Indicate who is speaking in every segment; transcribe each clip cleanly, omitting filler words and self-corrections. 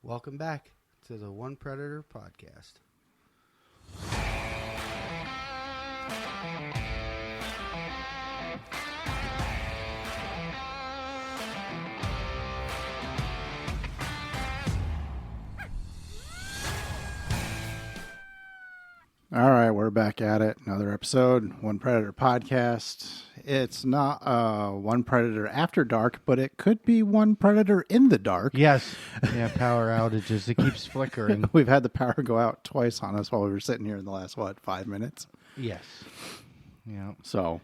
Speaker 1: Welcome back to the One Predator podcast.
Speaker 2: All right, we're back at it. Another episode, One Predator podcast. It's not One Predator After Dark, but it could be One Predator in the dark.
Speaker 1: Yes. Yeah, power outages. It keeps flickering.
Speaker 2: We've had the power go out twice on us while we were sitting here in the last, 5 minutes?
Speaker 1: Yes. Yeah.
Speaker 2: So,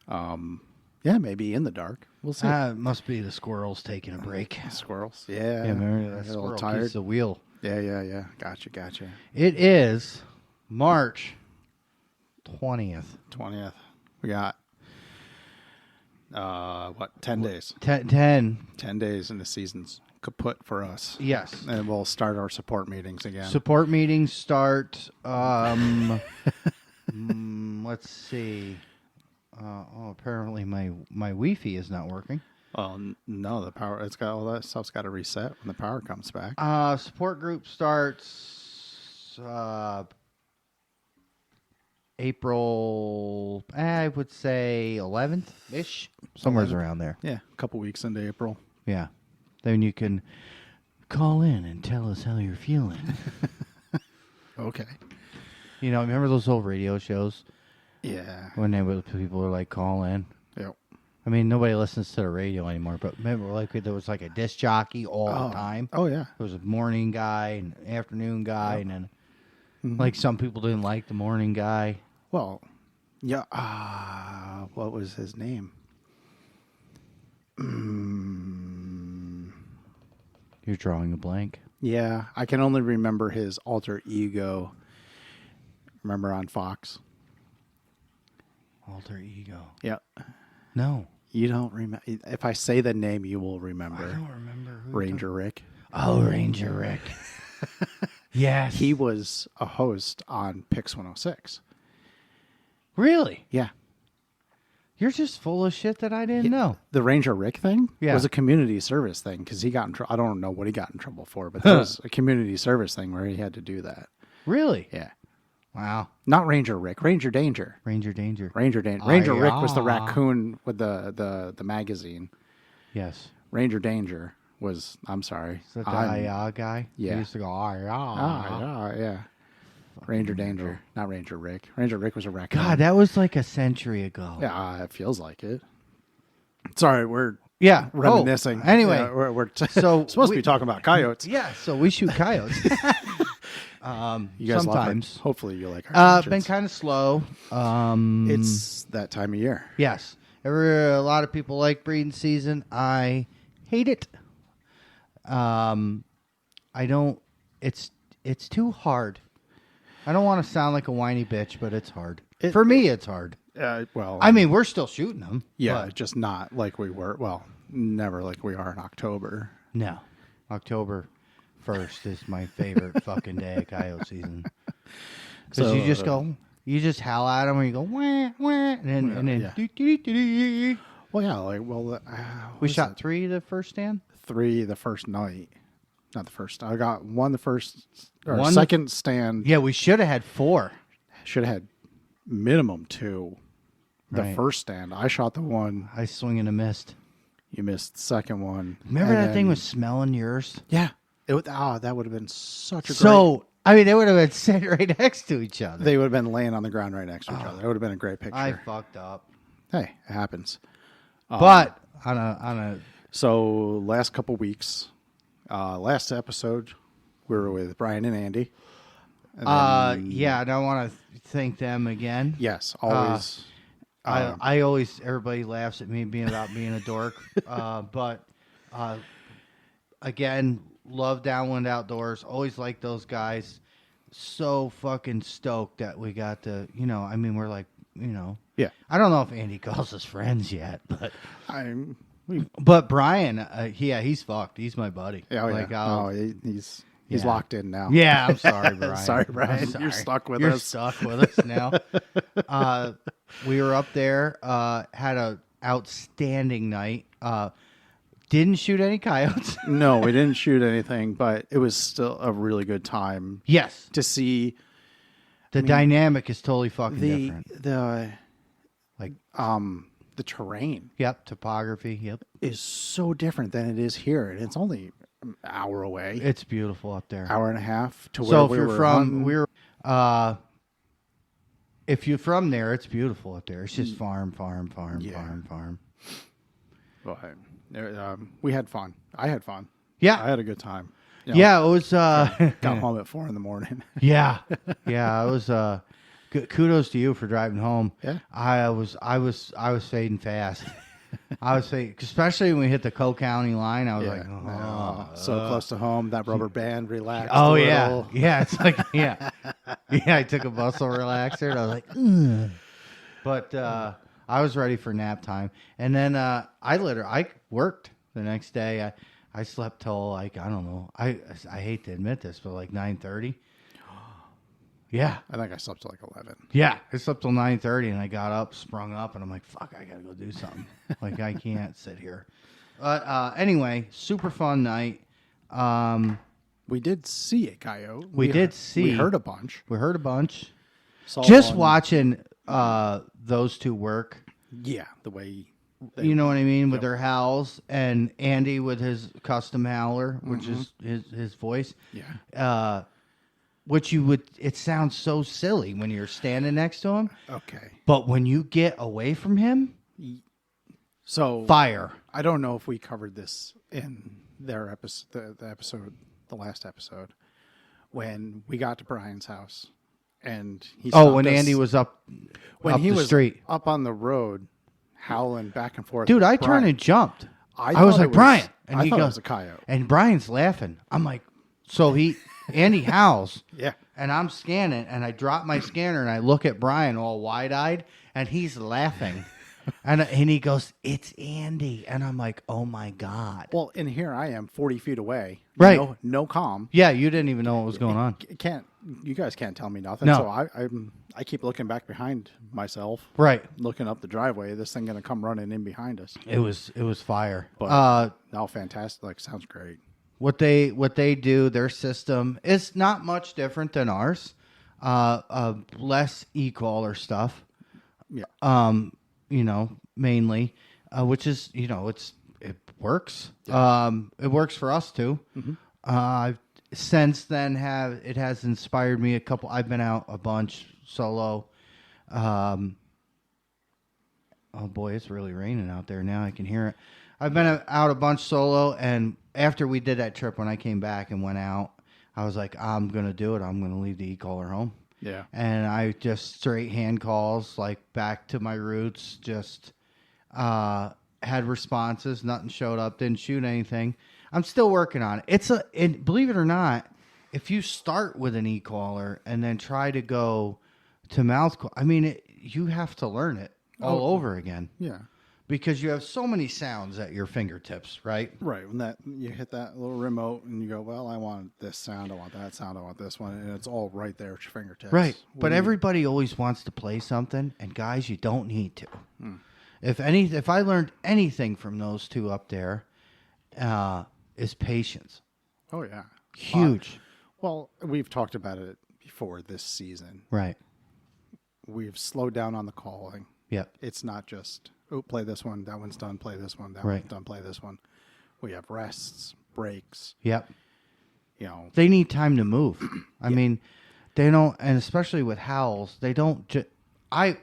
Speaker 2: yeah, maybe in the dark. We'll see.
Speaker 1: It must be the squirrels taking a break.
Speaker 2: Squirrels. Yeah.
Speaker 1: Yeah, remember that
Speaker 2: A little
Speaker 1: squirrel
Speaker 2: tired.
Speaker 1: keeps the wheel.
Speaker 2: Yeah. Gotcha.
Speaker 1: It is March 20th.
Speaker 2: 20th. We got, 10 days?
Speaker 1: 10.
Speaker 2: 10 days and the season's kaput for us.
Speaker 1: Yes.
Speaker 2: And we'll start our support meetings again.
Speaker 1: Support meetings start, let's see. Apparently my Wi-Fi is not working.
Speaker 2: Well, no, the power, it's got all that stuff's got to reset when the power comes back.
Speaker 1: Support group starts, April, I would say 11th-ish, somewhere around there.
Speaker 2: Yeah, a couple weeks into April.
Speaker 1: Yeah. Then you can call in and tell us how you're feeling.
Speaker 2: Okay.
Speaker 1: You know, remember those old radio shows?
Speaker 2: Yeah.
Speaker 1: When people were like, call in?
Speaker 2: Yep.
Speaker 1: I mean, nobody listens to the radio anymore, but remember, like, there was like a disc jockey all the time.
Speaker 2: Oh, yeah.
Speaker 1: There was a morning guy and afternoon guy, and then, like, some people didn't like the morning guy.
Speaker 2: Well, yeah. What was his name?
Speaker 1: You're drawing a blank.
Speaker 2: Yeah, I can only remember his alter ego. Remember on Fox?
Speaker 1: Alter ego.
Speaker 2: Yeah.
Speaker 1: No.
Speaker 2: You don't remember. If I say the name, you will remember.
Speaker 1: I don't remember who.
Speaker 2: Ranger Rick.
Speaker 1: Oh, Ranger Rick. Yes.
Speaker 2: He was a host on Pix 106.
Speaker 1: Really?
Speaker 2: Yeah.
Speaker 1: You're just full of shit that I didn't know.
Speaker 2: The Ranger Rick thing
Speaker 1: Yeah.
Speaker 2: was a community service thing because he got in trouble. I don't know what he got in trouble for, but that was a community service thing where he had to do that.
Speaker 1: Really?
Speaker 2: Yeah.
Speaker 1: Wow.
Speaker 2: Not Ranger Rick. Ranger Danger.
Speaker 1: Ranger Danger.
Speaker 2: Ranger Danger. Ranger Rick was the raccoon with the magazine.
Speaker 1: Yes.
Speaker 2: Ranger Danger was, I'm sorry.
Speaker 1: Is that the guy?
Speaker 2: Yeah.
Speaker 1: He used to go,
Speaker 2: Yeah. Ranger Danger. Not Ranger Rick. Ranger Rick was a raccoon.
Speaker 1: God, that was like a century ago.
Speaker 2: Yeah, it feels like it. Sorry, we're
Speaker 1: Yeah.
Speaker 2: reminiscing.
Speaker 1: Oh, anyway.
Speaker 2: Yeah, we're
Speaker 1: So
Speaker 2: supposed to be talking about coyotes.
Speaker 1: Yeah, so we shoot coyotes.
Speaker 2: You guys
Speaker 1: sometimes.
Speaker 2: Hopefully you like our
Speaker 1: Been kind of slow.
Speaker 2: It's that time of year.
Speaker 1: Yes. A lot of people like breeding season. I hate it. I don't. It's too hard. I don't want to sound like a whiny bitch, but it's hard. For me, it's hard.
Speaker 2: Well,
Speaker 1: I mean, we're still shooting them.
Speaker 2: yeah,
Speaker 1: but
Speaker 2: just not like we were. Well, never like we are in October.
Speaker 1: no. October 1st is my favorite fucking day of coyote season. Because
Speaker 2: So,
Speaker 1: you just go, you just howl at them, and you go, wah, wah, and then
Speaker 2: yeah.
Speaker 1: doo-doo-doo-doo-doo.
Speaker 2: Well, yeah, like
Speaker 1: We shot 3 the first stand.
Speaker 2: 3 the first night. Not the first. I got 1 the first or
Speaker 1: One-
Speaker 2: second stand.
Speaker 1: Yeah, we should have had 4.
Speaker 2: Should have had minimum 2. The
Speaker 1: Right.
Speaker 2: first stand, I shot the one.
Speaker 1: I swing and a missed.
Speaker 2: You missed the second one.
Speaker 1: Remember
Speaker 2: and
Speaker 1: that thing
Speaker 2: then-
Speaker 1: was smelling yours?
Speaker 2: Yeah. It would, that would have been such a great.
Speaker 1: So, I mean, they would have been sitting right next to each other.
Speaker 2: They would have been laying on the ground right next to each other. It would have been a great picture.
Speaker 1: I fucked up.
Speaker 2: Hey, it happens.
Speaker 1: But on a
Speaker 2: So last couple weeks, last episode, we were with Brian and Andy. And then,
Speaker 1: yeah, and I want to thank them again.
Speaker 2: yes, always.
Speaker 1: I always, everybody laughs at me being a dork. But again, love Downwind Outdoors. Always like those guys. So fucking stoked that we got to, I mean, we're like,
Speaker 2: Yeah.
Speaker 1: I don't know if Andy calls us friends yet, but
Speaker 2: we
Speaker 1: Brian, he's fucked. He's my buddy.
Speaker 2: Yeah,
Speaker 1: like,
Speaker 2: he's
Speaker 1: Yeah.
Speaker 2: locked in now.
Speaker 1: Yeah, I'm sorry, Brian.
Speaker 2: Sorry, Brian.
Speaker 1: I'm sorry.
Speaker 2: You're stuck with
Speaker 1: You're
Speaker 2: us.
Speaker 1: stuck with us now. We were up there, had a outstanding night. didn't shoot any coyotes.
Speaker 2: No, we didn't shoot anything, but it was still a really good time
Speaker 1: Yes.
Speaker 2: to see
Speaker 1: The dynamic is totally fucking
Speaker 2: the
Speaker 1: different.
Speaker 2: like the terrain.
Speaker 1: Yep. Topography. Yep.
Speaker 2: Is so different than it is here, and it's only an hour away.
Speaker 1: It's beautiful up there.
Speaker 2: Hour and a half to where
Speaker 1: So if
Speaker 2: we
Speaker 1: you're
Speaker 2: were
Speaker 1: from,
Speaker 2: hunting.
Speaker 1: if you're from there, it's beautiful up there. It's just farm.
Speaker 2: But, we had fun. I had fun.
Speaker 1: Yeah.
Speaker 2: I had a good time. You know,
Speaker 1: Yeah, it was.
Speaker 2: got home at 4 a.m.
Speaker 1: Yeah, it was. Kudos to you for driving home.
Speaker 2: Yeah.
Speaker 1: I was fading fast. I was fading, especially when we hit the Coe County line. I was like, oh,
Speaker 2: so close to home. That rubber band relaxed.
Speaker 1: oh
Speaker 2: a
Speaker 1: yeah,
Speaker 2: little.
Speaker 1: yeah. It's like yeah. I took a muscle relaxer and I was like, ugh. But I was ready for nap time, and then I worked the next day. I slept till like I don't know. I hate to admit this, but like 9:30. Yeah.
Speaker 2: I think I slept till like 11.
Speaker 1: Yeah. I slept till 9:30 and I got up, sprung up, and I'm like, fuck, I gotta go do something. Like I can't sit here. But anyway, super fun night.
Speaker 2: We did see a coyote.
Speaker 1: We
Speaker 2: heard a bunch.
Speaker 1: We heard a bunch.
Speaker 2: Saw
Speaker 1: Just
Speaker 2: one.
Speaker 1: watching those two work.
Speaker 2: Yeah, the way
Speaker 1: You know what I mean? With their howls, and Andy with his custom howler, which is his voice.
Speaker 2: Yeah.
Speaker 1: Which it sounds so silly when you're standing next to him.
Speaker 2: Okay.
Speaker 1: But when you get away from him,
Speaker 2: So
Speaker 1: fire.
Speaker 2: I don't know if we covered this in their episode, the last episode, when we got to Brian's house, and he.
Speaker 1: When Andy was up the street,
Speaker 2: up on the road, howling back and forth.
Speaker 1: dude,
Speaker 2: with
Speaker 1: I
Speaker 2: Brian.
Speaker 1: turned and jumped. I
Speaker 2: thought
Speaker 1: was
Speaker 2: it
Speaker 1: like, Brian, and
Speaker 2: I
Speaker 1: he
Speaker 2: thought it
Speaker 1: goes,
Speaker 2: was a coyote.
Speaker 1: and Brian's laughing. I'm like, so Andy howls.
Speaker 2: Yeah.
Speaker 1: And I'm scanning, and I drop my scanner, and I look at Brian all wide-eyed, and he's laughing. and he goes, it's Andy. And I'm like, oh, my God.
Speaker 2: Well, and here I am 40 feet away.
Speaker 1: Right.
Speaker 2: No comm.
Speaker 1: Yeah, you didn't even know what was going on.
Speaker 2: You guys can't tell me nothing.
Speaker 1: No.
Speaker 2: So I keep looking back behind myself.
Speaker 1: Right.
Speaker 2: Looking up the driveway. This thing going to come running in behind us.
Speaker 1: It was fire.
Speaker 2: But no, fantastic. Like, sounds great.
Speaker 1: What they do, their system is not much different than ours. Less e-caller stuff.
Speaker 2: Yeah.
Speaker 1: Mainly, which is, it works. Yeah. It works for us too. Mm-hmm. I've since then it has inspired me I've been out a bunch solo. Oh boy, it's really raining out there now. I can hear it. I've been out a bunch solo, and after we did that trip, when I came back and went out, I was like, I'm going to do it. I'm going to leave the e-caller home.
Speaker 2: Yeah.
Speaker 1: And I just straight hand calls, like back to my roots, just had responses. Nothing showed up, didn't shoot anything. I'm still working on it. And believe it or not, if you start with an e-caller and then try to go to mouth call, you have to learn it all over again.
Speaker 2: Yeah.
Speaker 1: Because you have so many sounds at your fingertips, right?
Speaker 2: Right. When you hit that little remote and you go, well, I want this sound, I want that sound, I want this one, and it's all right there at your fingertips.
Speaker 1: Right. But everybody always wants to play something, and guys, you don't need to. If I learned anything from those two up there, is patience.
Speaker 2: Oh yeah.
Speaker 1: Huge.
Speaker 2: Well, we've talked about it before this season.
Speaker 1: Right.
Speaker 2: We've slowed down on the calling.
Speaker 1: Yep.
Speaker 2: It's not just, play this one, that one's done, play this one, that
Speaker 1: Right.
Speaker 2: one's done, play this one. We have rests, breaks.
Speaker 1: Yep.
Speaker 2: They
Speaker 1: need time to move. I mean, they don't, and especially with howls, they don't. I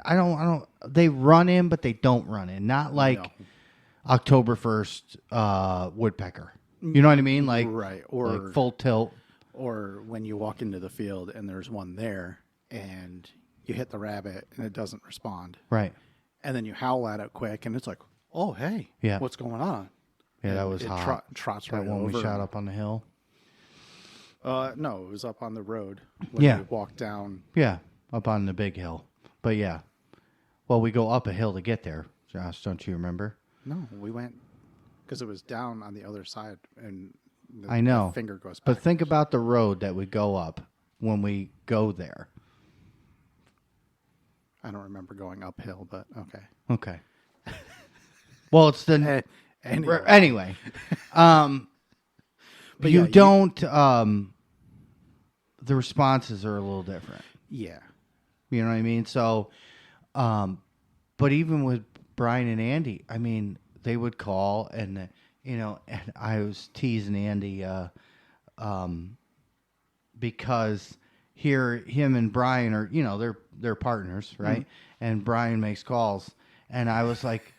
Speaker 1: don't. They run in, but they don't run in. Not like October 1st woodpecker. You know what I mean? Like
Speaker 2: right, or
Speaker 1: like full tilt.
Speaker 2: Or when you walk into the field and there's one there, and you hit the rabbit and it doesn't respond.
Speaker 1: Right.
Speaker 2: And then you howl at it quick, and it's like, oh, hey,
Speaker 1: yeah,
Speaker 2: what's going on?
Speaker 1: Yeah,
Speaker 2: and
Speaker 1: that was hot.
Speaker 2: Trots
Speaker 1: that
Speaker 2: right
Speaker 1: one
Speaker 2: over.
Speaker 1: we shot up on the hill.
Speaker 2: No, it was up on the road when
Speaker 1: Yeah.
Speaker 2: you walked down.
Speaker 1: Yeah, up on the big hill. But yeah, well, we go up a hill to get there. Josh, don't you remember?
Speaker 2: No, we went because it was down on the other side, and
Speaker 1: I know.
Speaker 2: the finger goes back.
Speaker 1: But think about the road that we go up when we go there.
Speaker 2: I don't remember going uphill, but okay.
Speaker 1: Okay. Well, it's the Anyway. But
Speaker 2: yeah,
Speaker 1: don't. The responses are a little different.
Speaker 2: Yeah.
Speaker 1: You know what I mean? So, but even with Brian and Andy, I mean, they would call and, and I was teasing Andy because him and Brian are, they're partners, right? Mm-hmm. And Brian makes calls. And I was like,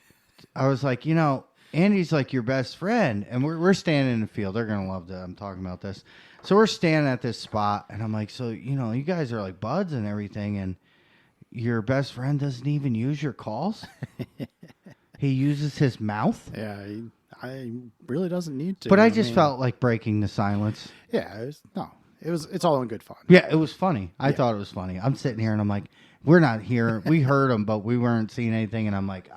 Speaker 1: Andy's like your best friend. And we're standing in the field. They're going to love that I'm talking about this. So we're standing at this spot. And I'm like, so, you guys are like buds and everything. And your best friend doesn't even use your calls? He uses his mouth?
Speaker 2: Yeah, I really doesn't need to.
Speaker 1: But I just felt like breaking the silence.
Speaker 2: Yeah, it's all in good fun.
Speaker 1: Yeah, it was funny. I thought it was funny. I'm sitting here and I'm like, we're not here. We heard him, but we weren't seeing anything. And I'm like,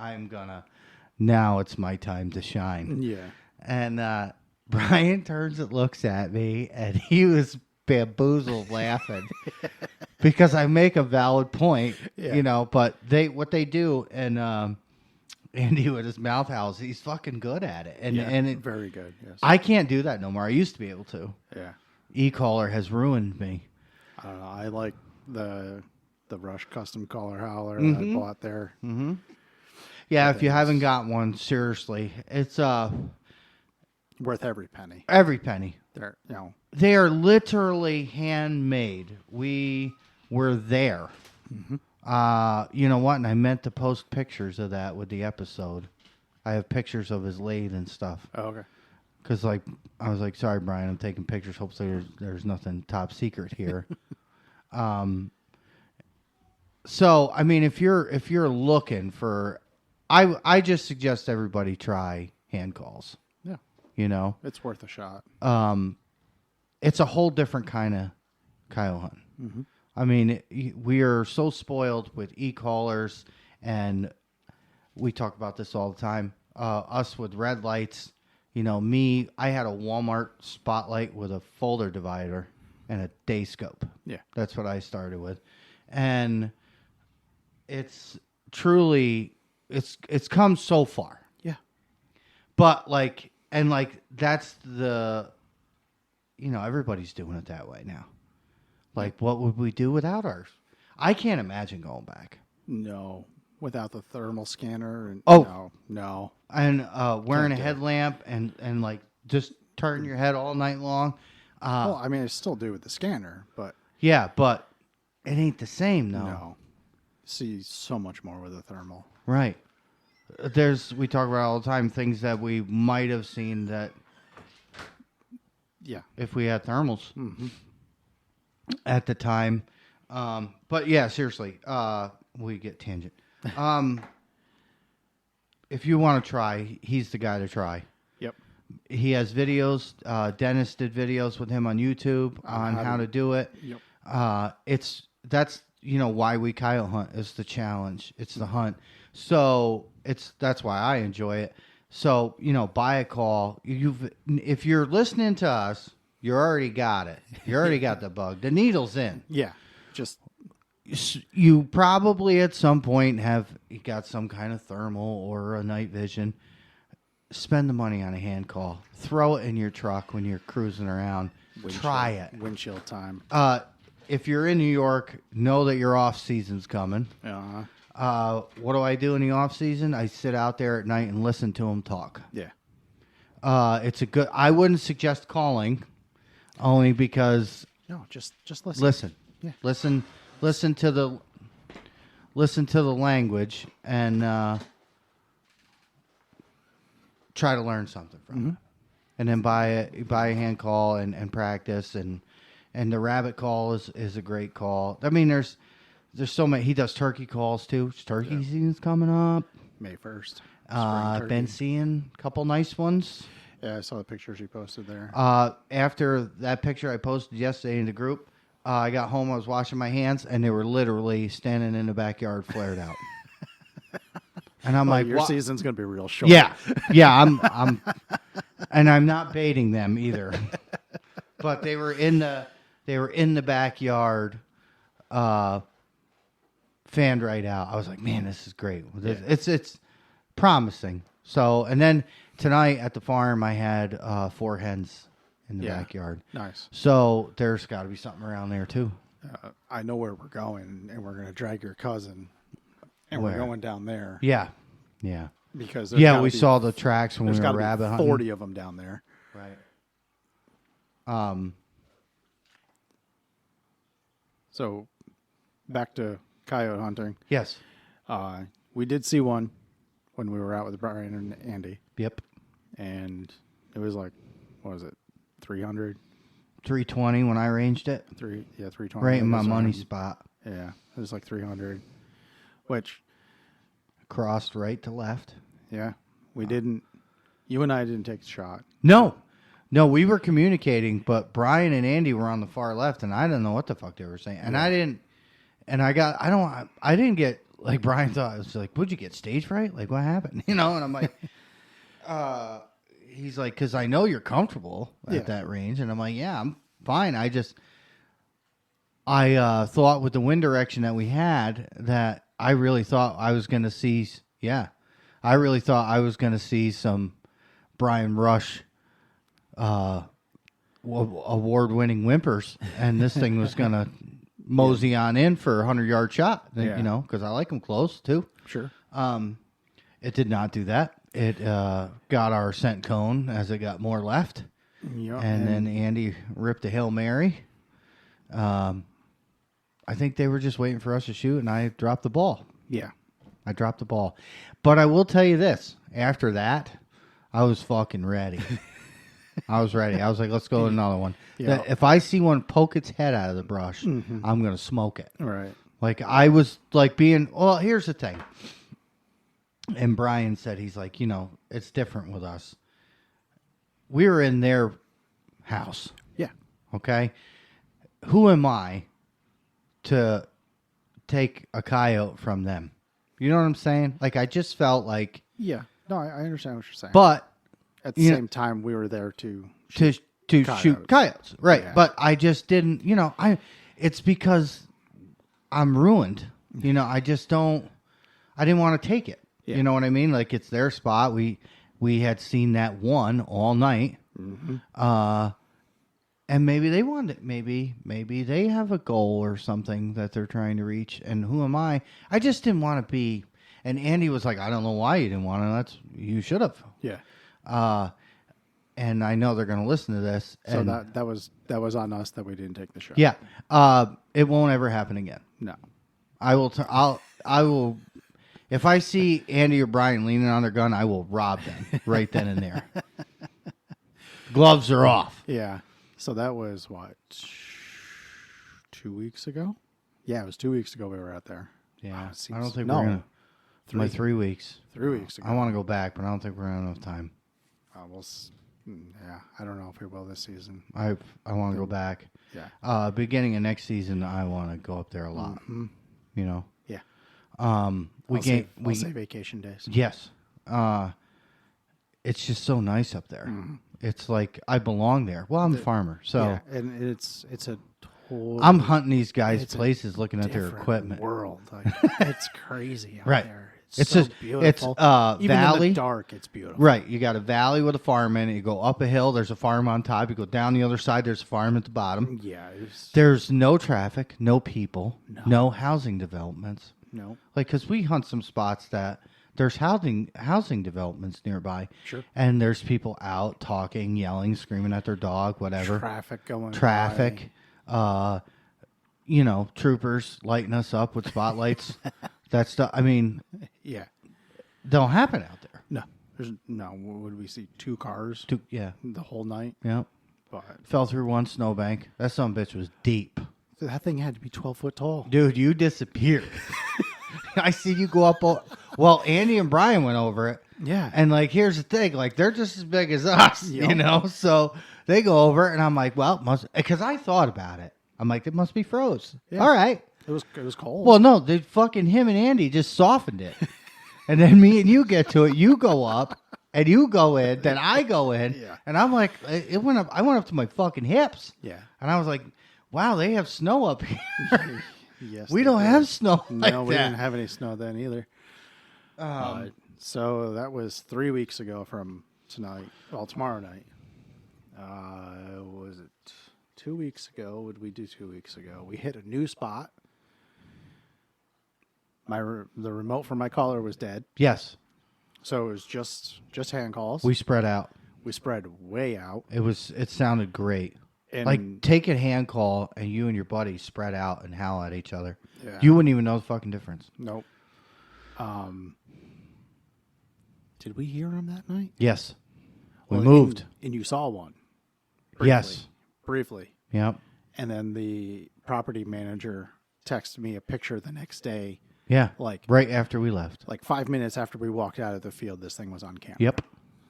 Speaker 1: now it's my time to shine.
Speaker 2: Yeah.
Speaker 1: And Brian turns and looks at me, and he was bamboozled laughing because I make a valid point, but what they do, and Andy with his mouth howls, he's fucking good at it. And
Speaker 2: very good, yes.
Speaker 1: I can't do that no more. I used to be able to.
Speaker 2: Yeah.
Speaker 1: E-caller has ruined me.
Speaker 2: I don't know. I like the Rush custom collar howler that I bought there.
Speaker 1: Mm-hmm. Yeah, if you haven't got one, seriously, it's
Speaker 2: worth every penny.
Speaker 1: Every penny.
Speaker 2: They
Speaker 1: are literally handmade. We were there. Mm-hmm. You know what? And I meant to post pictures of that with the episode. I have pictures of his lathe and stuff.
Speaker 2: Oh, okay.
Speaker 1: Because I was like, sorry, Brian, I'm taking pictures. Hopefully there's nothing top secret here. So I mean, if you're looking for, I just suggest everybody try hand calls.
Speaker 2: Yeah. It's worth a shot.
Speaker 1: It's a whole different kind of coyote hunt. Mm-hmm. I mean, we are so spoiled with e-callers, and we talk about this all the time. Us with red lights, I had a Walmart spotlight with a folder divider and a day scope.
Speaker 2: Yeah.
Speaker 1: That's what I started with. And it's truly, it's come so far.
Speaker 2: Yeah.
Speaker 1: But that's the, everybody's doing it that way now. Like, what would we do without ours? I can't imagine going back.
Speaker 2: No. Without the thermal scanner. And no.
Speaker 1: And wearing a headlamp and just turn your head all night long.
Speaker 2: Well, I mean, I still do with the scanner, but.
Speaker 1: Yeah, but it ain't the same, though.
Speaker 2: No. See so much more with the thermal.
Speaker 1: Right. We talk about all the time things that we might have seen that.
Speaker 2: Yeah.
Speaker 1: If we had thermals. Mm-hmm. At the time. But yeah, seriously, we get tangent. If you want to try, he's the guy to try.
Speaker 2: Yep.
Speaker 1: He has videos. Dennis did videos with him on YouTube on how to do it.
Speaker 2: Yep.
Speaker 1: That's why we coyote hunt is the challenge. It's the hunt. So that's why I enjoy it. So buy a call. If you're listening to us, you already got it. You already got the bug. The needle's in.
Speaker 2: Yeah. Just.
Speaker 1: You probably at some point have got some kind of thermal or a night vision. Spend the money on a hand call. Throw it in your truck when you're cruising around. Try it.
Speaker 2: Windshield time.
Speaker 1: If you're in New York, know that your off season's coming. What do I do in the off season? I sit out there at night and listen to them talk.
Speaker 2: Yeah.
Speaker 1: It's a good. I wouldn't suggest calling, only because.
Speaker 2: No, just listen.
Speaker 1: Listen.
Speaker 2: Yeah.
Speaker 1: Listen to the language and try to learn something from it, and then buy a hand call and practice and the rabbit call is a great call. I mean, there's so many. He does turkey calls too. Turkey season's coming up.
Speaker 2: May 1st.
Speaker 1: I've been seeing a couple nice ones.
Speaker 2: Yeah, I saw the pictures you posted there.
Speaker 1: After that picture I posted yesterday in the group. I got home, I was washing my hands, and they were literally standing in the backyard, flared out. And I'm like,
Speaker 2: your season's going to be real short.
Speaker 1: Yeah, I'm, and I'm not baiting them either. But they were in the backyard, fanned right out. I was like, man, this is great. It's promising. So, and then tonight at the farm, I had 4 hens in the
Speaker 2: Yeah.
Speaker 1: backyard.
Speaker 2: Nice.
Speaker 1: So there's got to be something around there too.
Speaker 2: I know where we're going, and we're going to drag your cousin, and
Speaker 1: Where?
Speaker 2: we're going down there.
Speaker 1: Yeah.
Speaker 2: Because
Speaker 1: We saw the tracks when we
Speaker 2: there's
Speaker 1: were
Speaker 2: got to
Speaker 1: rabbit
Speaker 2: be
Speaker 1: hunting.
Speaker 2: 40 of them down there.
Speaker 1: Right.
Speaker 2: So back to coyote hunting.
Speaker 1: Yes.
Speaker 2: We did see one when we were out with Brian and Andy,
Speaker 1: Yep.
Speaker 2: and it was like, what was it, 300?
Speaker 1: 320 when I ranged it.
Speaker 2: 320.
Speaker 1: Right in
Speaker 2: It
Speaker 1: my
Speaker 2: was,
Speaker 1: money spot.
Speaker 2: Yeah, it was like 300, which,
Speaker 1: Crossed right to left.
Speaker 2: yeah, we didn't, you and I didn't take the shot.
Speaker 1: No, we were communicating, but Brian and Andy were on the far left, and I didn't know what the fuck they were saying. And I didn't, and I didn't get, like Brian thought, I was like, would you get stage fright? Like, what happened? And I'm like, he's like, because I know you're comfortable at that range. And I'm like, yeah, I'm fine. I thought with the wind direction that we had that I really thought I was going to see, I really thought I was going to see some Brian Rush award-winning whimpers, and this thing was going to mosey on in for a 100-yard shot, because I like them close, too.
Speaker 2: Sure.
Speaker 1: It did not do that. It got our scent cone as it got more left, and then Andy ripped a Hail Mary. I think they were just waiting for us to shoot, and I dropped the ball.
Speaker 2: Yeah.
Speaker 1: I dropped the ball. But I will tell you this. After that, I was fucking ready. I was ready. I was like, let's go to another one.
Speaker 2: Yeah.
Speaker 1: If I see one poke its head out of the brush, I'm going to smoke it.
Speaker 2: Right.
Speaker 1: Like, I was like being, well, here's the thing. And Brian said, he's like, it's different with us. We were in their house.
Speaker 2: Yeah.
Speaker 1: Okay? Who am I to take a coyote from them? You know what I'm saying? Like, I just felt like...
Speaker 2: Yeah. No, I understand what you're saying.
Speaker 1: But...
Speaker 2: At the same time, we were there to shoot
Speaker 1: coyotes. Right.
Speaker 2: Yeah.
Speaker 1: But I just didn't, it's because I'm ruined. I just don't, I didn't want to take it.
Speaker 2: Yeah.
Speaker 1: You know what I mean? Like, it's their spot. We had seen that one all night. And maybe they wanted it. Maybe they have a goal or something that they're trying to reach. And who am I? I just didn't want to be. And Andy was like, I don't know why you didn't want to. You should have.
Speaker 2: Yeah.
Speaker 1: And I know they're going to listen to this.
Speaker 2: So
Speaker 1: and
Speaker 2: that was on us that we didn't take the shot.
Speaker 1: Yeah. It won't ever happen again.
Speaker 2: No.
Speaker 1: I will. If I see Andy or Brian leaning on their gun, I will rob them right then and there. Gloves are off.
Speaker 2: Yeah. So that was what, 2 weeks ago? Yeah, it was 2 weeks ago we were out there.
Speaker 1: Yeah.
Speaker 2: Oh,
Speaker 1: I don't think we're going to. 3 weeks.
Speaker 2: 3 weeks ago.
Speaker 1: I want to go back, but I don't think we're going to have enough time.
Speaker 2: Yeah, I don't know if we will this season.
Speaker 1: I want to go back.
Speaker 2: Yeah.
Speaker 1: Beginning of next season, I want to go up there a lot.
Speaker 2: Yeah.
Speaker 1: I'll
Speaker 2: say vacation days.
Speaker 1: Yes. It's just so nice up there. It's like I belong there. Well, I'm a farmer, so
Speaker 2: yeah, and it's a total.
Speaker 1: I'm hunting these guys' places, looking at their equipment.
Speaker 2: World, like, it's crazy out
Speaker 1: Right.
Speaker 2: there.
Speaker 1: It's
Speaker 2: so
Speaker 1: just
Speaker 2: beautiful.
Speaker 1: It's
Speaker 2: even
Speaker 1: valley.
Speaker 2: in the dark. It's beautiful.
Speaker 1: Right. You got a valley with a farm in it. You go up a hill. There's a farm on top. You go down the other side. There's a farm at the bottom.
Speaker 2: Yeah.
Speaker 1: There's no traffic, no people, no housing developments.
Speaker 2: No.
Speaker 1: Like, because we hunt some spots that there's housing developments nearby.
Speaker 2: Sure.
Speaker 1: And there's people out talking, yelling, screaming at their dog, whatever.
Speaker 2: Traffic going.
Speaker 1: Traffic. Troopers lighting us up with spotlights. That stuff. I mean,
Speaker 2: yeah.
Speaker 1: Don't happen out there.
Speaker 2: No. There's no. Would we see 2 cars?
Speaker 1: Yeah.
Speaker 2: The whole night.
Speaker 1: Yeah.
Speaker 2: But
Speaker 1: Fell through one snowbank. That son of a bitch was deep.
Speaker 2: that thing had to be 12 foot tall.
Speaker 1: Dude, you disappeared. I see you go up. Well, Andy and Brian went over it.
Speaker 2: Yeah.
Speaker 1: And, like, here's the thing. Like, they're just as big as us, So they go over it, and I'm like, well, because I thought about it. I'm like, it must be froze. Yeah. All right.
Speaker 2: It was cold.
Speaker 1: Well, no, him and Andy just softened it. And then me and you get to it. You go up, and you go in. Then I go in.
Speaker 2: Yeah.
Speaker 1: And I'm like, I went up to my fucking hips.
Speaker 2: Yeah.
Speaker 1: And I was like, wow, they have snow up here.
Speaker 2: Yes.
Speaker 1: We don't have snow like
Speaker 2: No, we
Speaker 1: that.
Speaker 2: didn't have any snow then either. So that was 3 weeks ago from tonight. Well, tomorrow night. Was it 2 weeks ago? What did we do 2 weeks ago? We hit a new spot. The remote for my caller was dead.
Speaker 1: Yes.
Speaker 2: So it was just hand calls.
Speaker 1: We spread out.
Speaker 2: We spread way out.
Speaker 1: It sounded great.
Speaker 2: And
Speaker 1: like, take a hand call and you and your buddy spread out and howl at each other.
Speaker 2: Yeah.
Speaker 1: You wouldn't even know the fucking difference.
Speaker 2: Nope. Did we hear him that night?
Speaker 1: Yes. We
Speaker 2: Well,
Speaker 1: moved.
Speaker 2: And you saw one.
Speaker 1: Yes.
Speaker 2: Briefly.
Speaker 1: Yep.
Speaker 2: And then the property manager texted me a picture the next day.
Speaker 1: Yeah.
Speaker 2: Like
Speaker 1: right after we left.
Speaker 2: Like 5 minutes after we walked out of the field, this thing was on camera.
Speaker 1: Yep.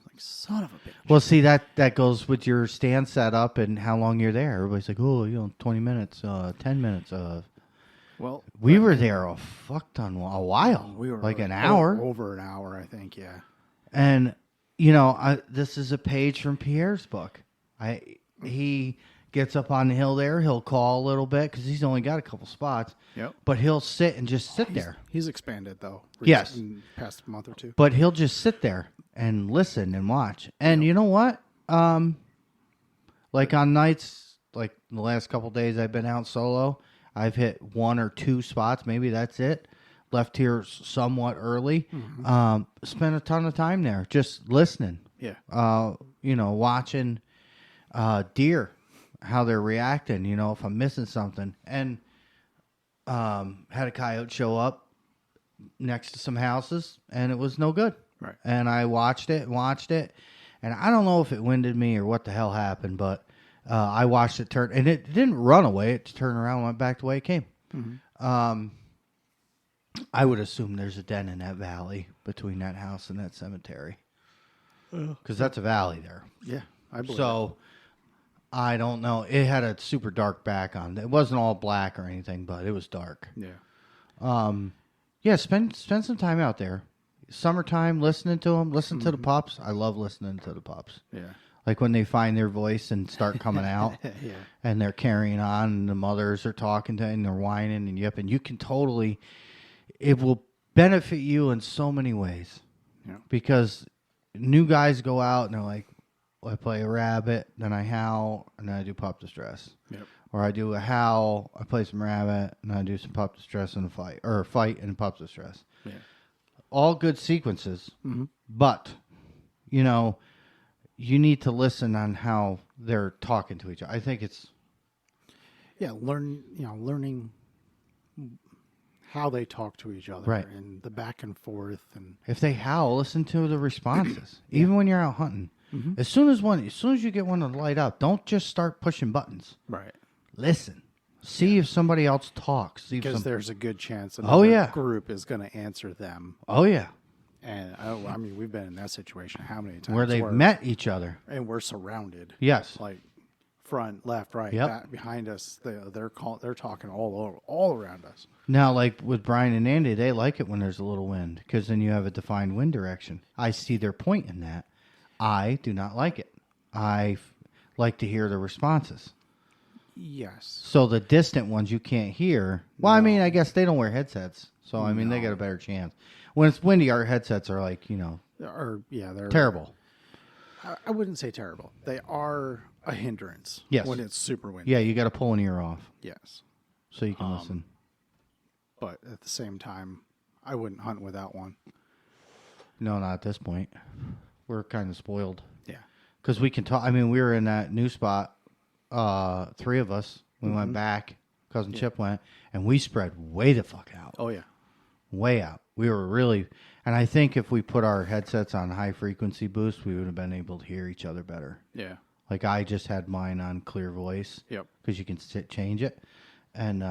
Speaker 2: Like, son of a bitch.
Speaker 1: Well, see, that goes with your stand setup and how long you're there. Everybody's like, 20 minutes, 10 minutes.
Speaker 2: Well,
Speaker 1: we were there a while.
Speaker 2: We were
Speaker 1: like an hour.
Speaker 2: Over an hour, I think, yeah.
Speaker 1: And, this is a page from Pierre's book. He gets up on the hill there. He'll call a little bit because he's only got a couple spots.
Speaker 2: Yep.
Speaker 1: But he'll sit and just sit there.
Speaker 2: He's expanded, though.
Speaker 1: Yes.
Speaker 2: In the past month or two.
Speaker 1: But he'll just sit there and listen and watch. And you know what? Like on nights, like the last couple days I've been out solo, I've hit 1 or 2 spots. Maybe that's it. Left here somewhat early. Mm-hmm. Spent a ton of time there just listening.
Speaker 2: Yeah.
Speaker 1: Watching deer, how they're reacting, if I'm missing something. And had a coyote show up next to some houses, and it was no good.
Speaker 2: Right.
Speaker 1: And I watched it, and I don't know if it winded me or what the hell happened, but I watched it turn, and it didn't run away. It turned around and went back the way it came. Mm-hmm. I would assume there's a den in that valley between that house and that cemetery. Because that's a valley there.
Speaker 2: Yeah, I believe
Speaker 1: So, I don't know. It had a super dark back on it. It wasn't all black or anything, but it was dark.
Speaker 2: Yeah.
Speaker 1: Spend some time out there. Summertime, listening to them. Listen to the pups. I love listening to the pups.
Speaker 2: Yeah.
Speaker 1: Like when they find their voice and start coming out.
Speaker 2: Yeah.
Speaker 1: And they're carrying on, and the mothers are talking to, and they're whining and yipping. You can totally... It will benefit you in so many ways.
Speaker 2: Yeah.
Speaker 1: Because new guys go out and they're like, I play a rabbit, then I howl, and then I do pup distress.
Speaker 2: Yep.
Speaker 1: Or I do a howl, I play some rabbit, and I do some pup distress and a fight. Or a fight and pup distress.
Speaker 2: Yeah.
Speaker 1: All good sequences.
Speaker 2: Mm-hmm.
Speaker 1: But, you need to listen on how they're talking to each other. I think it's...
Speaker 2: Yeah, learning how they talk to each other,
Speaker 1: Right.
Speaker 2: And the back and forth, and
Speaker 1: If they howl, listen to the responses. Even when you're out hunting.
Speaker 2: Mm-hmm.
Speaker 1: As soon as you get one to light up, don't just start pushing buttons.
Speaker 2: right,
Speaker 1: Listen. See if somebody else talks.
Speaker 2: because there's a good chance
Speaker 1: yeah.
Speaker 2: group is going to answer them.
Speaker 1: Oh, yeah.
Speaker 2: And I mean, we've been in that situation how many times
Speaker 1: Where they've met each other.
Speaker 2: and we're surrounded.
Speaker 1: Yes.
Speaker 2: Like front, left, right,
Speaker 1: Yep.
Speaker 2: back, behind us. They're talking all around us.
Speaker 1: Now, like with Brian and Andy, they like it when there's a little wind because then you have a defined wind direction. I see their point in that. I do not like it. I like to hear the responses.
Speaker 2: Yes.
Speaker 1: So the distant ones you can't hear. Well, I mean, I guess they don't wear headsets. So, I mean, they got a better chance. When it's windy, our headsets are like,
Speaker 2: They're
Speaker 1: terrible.
Speaker 2: I wouldn't say terrible. They are a hindrance.
Speaker 1: Yes.
Speaker 2: When it's super windy.
Speaker 1: Yeah, you got to pull an ear off
Speaker 2: Yes.
Speaker 1: so you can listen.
Speaker 2: But at the same time, I wouldn't hunt without one.
Speaker 1: No, not at this point. We're kind of spoiled.
Speaker 2: Yeah.
Speaker 1: Because we can talk. I mean, we were in that new spot, 3 of us. We went back. Cousin Chip went. And we spread way the fuck out.
Speaker 2: Oh, yeah.
Speaker 1: Way out. We were really... And I think if we put our headsets on high frequency boost, we would have been able to hear each other better.
Speaker 2: Yeah.
Speaker 1: Like I just had mine on clear voice.
Speaker 2: Yep.
Speaker 1: Because you can change it. And,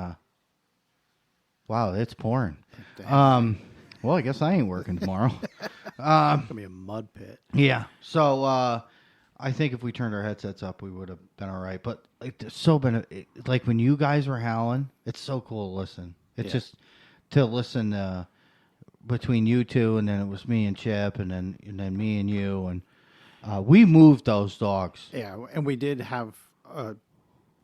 Speaker 1: wow, it's pouring.
Speaker 2: Damn.
Speaker 1: Well, I guess I ain't working tomorrow.
Speaker 2: It's going to be a mud pit.
Speaker 1: Yeah. So I think if we turned our headsets up, we would have been all right. But like when you guys were howling, it's so cool to listen. It's just to listen between you two, and then it was me and Chip, and then me and you, and we moved those dogs.
Speaker 2: Yeah, and we did have a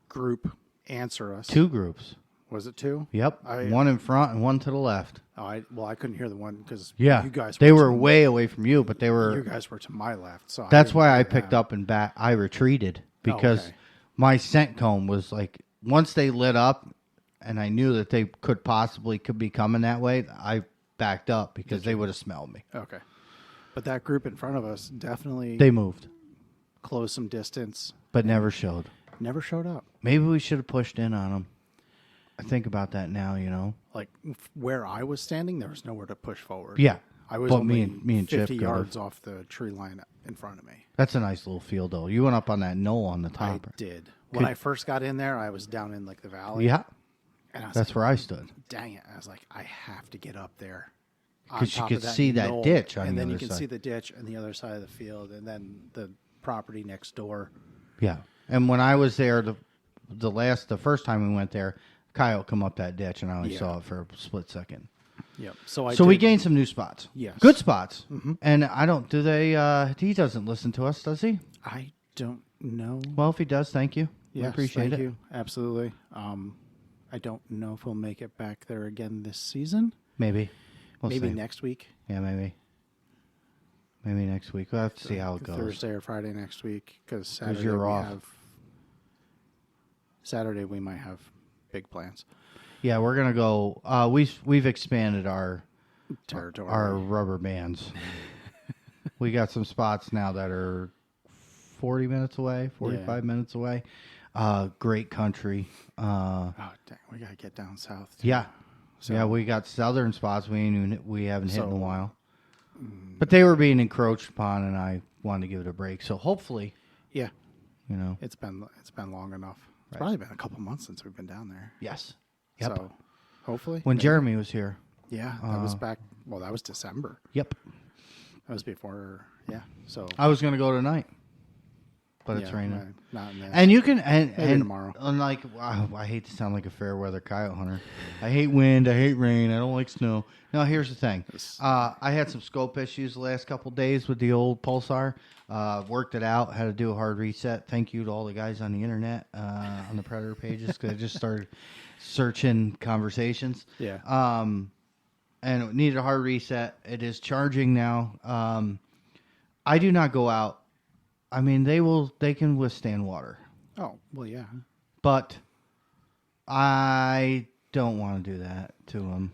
Speaker 2: group answer us.
Speaker 1: 2 groups.
Speaker 2: Was it 2?
Speaker 1: Yep. One in front and one to the left.
Speaker 2: Oh, I couldn't hear the one because
Speaker 1: Yeah.
Speaker 2: you guys
Speaker 1: they were way away from you, but they were.
Speaker 2: You guys were to my left, so
Speaker 1: That's why I picked up and back. I retreated because my scent cone was like once they lit up, and I knew that they could be coming that way. I backed up because they would have smelled me.
Speaker 2: Okay, but that group in front of us definitely
Speaker 1: They moved,
Speaker 2: closed some distance,
Speaker 1: but never showed.
Speaker 2: Never showed up.
Speaker 1: Maybe we should have pushed in on them. I think about that now.
Speaker 2: Like where I was standing, there was nowhere to push forward.
Speaker 1: Yeah,
Speaker 2: I was
Speaker 1: but
Speaker 2: only
Speaker 1: me and
Speaker 2: 50
Speaker 1: Chip
Speaker 2: yards off the tree line in front of me.
Speaker 1: That's a nice little field, though. You went up on that knoll on the
Speaker 2: I
Speaker 1: top.
Speaker 2: did. When I first got in there, I was down in like the valley.
Speaker 1: Yeah,
Speaker 2: and I was
Speaker 1: that's
Speaker 2: like,
Speaker 1: where I stood.
Speaker 2: Dang it! I was like, I have to get up there
Speaker 1: Because you could see that ditch on the other side.
Speaker 2: and then you can see the ditch on the other side of the field, and then the property next door.
Speaker 1: Yeah, and when I was there, the first time we went there, coyote come up that ditch, and I only saw it for a split second.
Speaker 2: Yep.
Speaker 1: So we gained some new spots.
Speaker 2: Yes.
Speaker 1: Good spots. Mm-hmm. And I don't. Do they? He doesn't listen to us, does he?
Speaker 2: I don't know.
Speaker 1: Well, if he does, thank you.
Speaker 2: Yes,
Speaker 1: I appreciate
Speaker 2: thank
Speaker 1: it.
Speaker 2: you. Absolutely. I don't know if we'll make it back there again this season.
Speaker 1: Maybe.
Speaker 2: Maybe
Speaker 1: see.
Speaker 2: next week.
Speaker 1: Yeah, maybe. Maybe next week. We'll have to see how it goes.
Speaker 2: Thursday or Friday next week, because Saturday
Speaker 1: you're off.
Speaker 2: Saturday we might have big plans.
Speaker 1: Yeah, we're gonna go. We've expanded our
Speaker 2: Territory.
Speaker 1: our rubber bands. We got some spots now that are 40 minutes away, 45 minutes away. Great country.
Speaker 2: Oh, dang, we gotta get down south. Too.
Speaker 1: Yeah, yeah. We got southern spots we haven't hit in a while, but they were being encroached upon, and I wanted to give it a break. So hopefully,
Speaker 2: yeah,
Speaker 1: it's
Speaker 2: been long enough. It's probably been a couple months since we've been down there.
Speaker 1: Yes. Yep.
Speaker 2: So hopefully,
Speaker 1: when Jeremy was here.
Speaker 2: Yeah, that was back. Well, that was December.
Speaker 1: Yep.
Speaker 2: That was before. Yeah. So
Speaker 1: I was going to go tonight, but it's raining.
Speaker 2: Not in this.
Speaker 1: And you can and
Speaker 2: tomorrow.
Speaker 1: Unlike I hate to sound like a fair weather coyote hunter. I hate wind. I hate rain. I don't like snow. Now here's the thing. I had some scope issues the last couple of days with the old Pulsar. Worked it out. Had to do a hard reset. Thank you to all the guys on the internet on the Predator pages because I just started searching conversations.
Speaker 2: Yeah.
Speaker 1: And it needed a hard reset. It is charging now. I do not go out. I mean, they can withstand water.
Speaker 2: Oh, well, yeah.
Speaker 1: But I don't want to do that to them,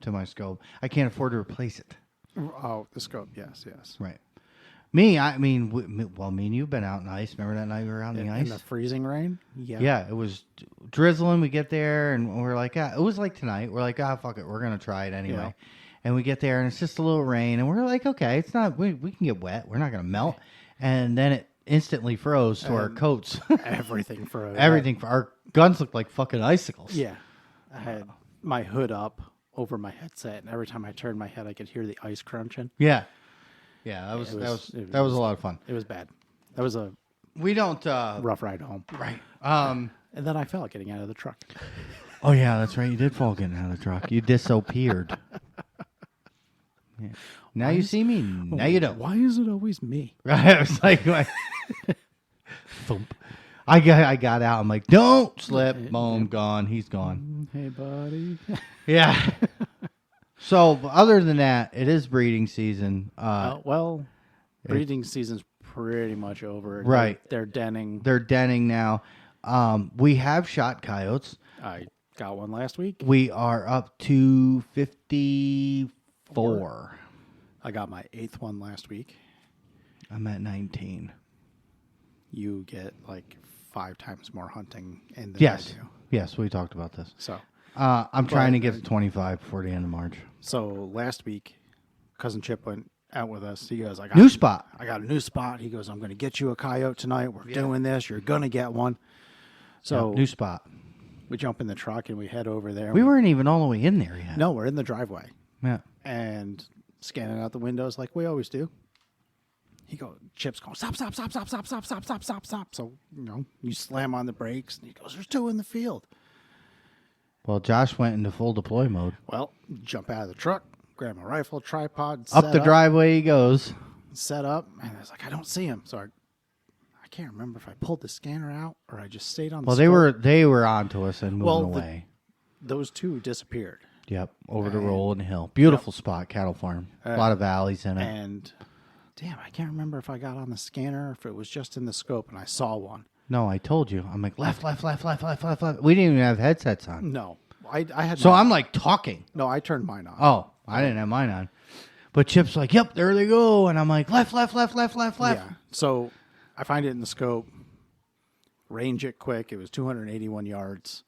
Speaker 1: to my scope. I can't afford to replace it.
Speaker 2: Oh, the scope, yes.
Speaker 1: Right. Me, me and you've been out in ice. Remember that night we were out in the ice?
Speaker 2: In the freezing rain? Yeah.
Speaker 1: Yeah, it was drizzling. We get there, and we're like, it was like tonight. We're like, fuck it. We're going to try it anyway. Yeah. And we get there, and it's just a little rain, and we're like, okay, it's not, we can get wet. We're not going to melt. And then it instantly froze to our coats.
Speaker 2: Everything froze.
Speaker 1: Everything. Our guns looked like fucking icicles.
Speaker 2: Yeah. I had my hood up over my headset, and every time I turned my head, I could hear the ice crunching.
Speaker 1: Yeah. Yeah, that was a lot of fun.
Speaker 2: It was bad. That was a rough ride home.
Speaker 1: Right.
Speaker 2: And then I fell getting out of the truck.
Speaker 1: Oh yeah, that's right. You did fall getting out of the truck. You disappeared. Yeah. Now you see me. Now you don't.
Speaker 2: Why is it always me?
Speaker 1: Right. I was like thump. I got out. I'm like, don't slip. Boom, gone. He's gone.
Speaker 2: Hey, buddy.
Speaker 1: Yeah. So, other than that, it is breeding season.
Speaker 2: Breeding season's pretty much over.
Speaker 1: Right.
Speaker 2: They're denning.
Speaker 1: They're denning now. We have shot coyotes.
Speaker 2: I got one last week.
Speaker 1: We are up to 54.
Speaker 2: I got my 8th one last week.
Speaker 1: I'm at 19.
Speaker 2: You get like 5 times more hunting in than
Speaker 1: yes.
Speaker 2: I do.
Speaker 1: Yes, we talked about this.
Speaker 2: So
Speaker 1: I'm trying to get to 25 before the end of March.
Speaker 2: So last week, Cousin Chip went out with us. He goes, I got a new spot. He goes, I'm going to get you a coyote tonight. We're doing this. You're going to get one. So
Speaker 1: new spot.
Speaker 2: We jump in the truck and we head over there.
Speaker 1: We weren't even all the way in there yet.
Speaker 2: No, we're in the driveway.
Speaker 1: Yeah.
Speaker 2: And scanning out the windows like we always do. Chip's going, stop. So, you slam on the brakes and he goes, there's 2 in the field.
Speaker 1: Well, Josh went into full deploy mode.
Speaker 2: Well, jump out of the truck, grab my rifle, tripod,
Speaker 1: up the driveway he goes.
Speaker 2: Set up, and I was like, I don't see him. So I can't remember if I pulled the scanner out or I just stayed on the
Speaker 1: Well, they were onto us and moving away.
Speaker 2: those two disappeared.
Speaker 1: Yep, over the rolling hill. Beautiful spot, cattle farm. A lot of valleys in it.
Speaker 2: And damn, I can't remember if I got on the scanner or if it was just in the scope and I saw one.
Speaker 1: No, I told you. I'm like, left. We didn't even have headsets on.
Speaker 2: No, I had.
Speaker 1: So I'm like talking.
Speaker 2: No, I turned mine on.
Speaker 1: Oh, I didn't have mine on. But Chip's like, yep, there they go. And I'm like, left.
Speaker 2: Yeah. So I find it in the scope, range it quick. It was 281 yards.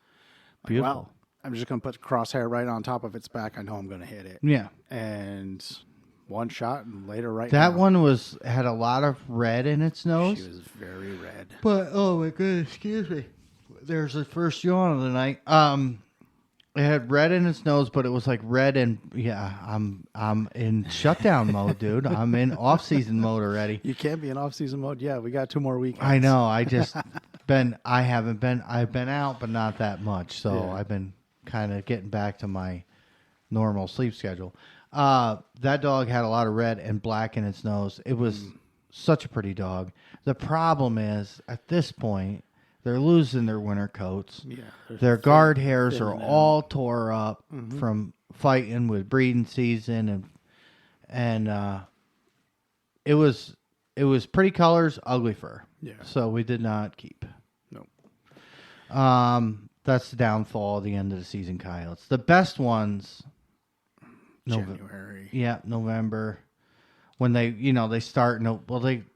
Speaker 2: Like,
Speaker 1: Beautiful.
Speaker 2: well, I'm just going to put the crosshair right on top of its back. I know I'm going to hit it.
Speaker 1: Yeah.
Speaker 2: And one shot and later right
Speaker 1: That
Speaker 2: down.
Speaker 1: one had a lot of red in its nose.
Speaker 2: She was very red.
Speaker 1: But, oh my goodness, excuse me. There's the first yawn of the night. It had red in its nose, but it was like red and, yeah, I'm in shutdown mode, dude. I'm in off-season mode already.
Speaker 2: You can't be in off-season mode. Yeah, we got 2 more weekends.
Speaker 1: I know. I've been out, but not that much. So
Speaker 2: Yeah.
Speaker 1: I've been kind of getting back to my normal sleep schedule. That dog had a lot of red and black in its nose. It was such a pretty dog. The problem is, at this point, they're losing their winter coats.
Speaker 2: Yeah,
Speaker 1: their guard hairs are
Speaker 2: thinning out.
Speaker 1: all tore up from fighting with breeding season, and it was pretty colors, ugly fur.
Speaker 2: Yeah.
Speaker 1: So we did not keep.
Speaker 2: Nope.
Speaker 1: That's the downfall of the end of the season coyotes. The best ones,
Speaker 2: January.
Speaker 1: yeah, November, when they start.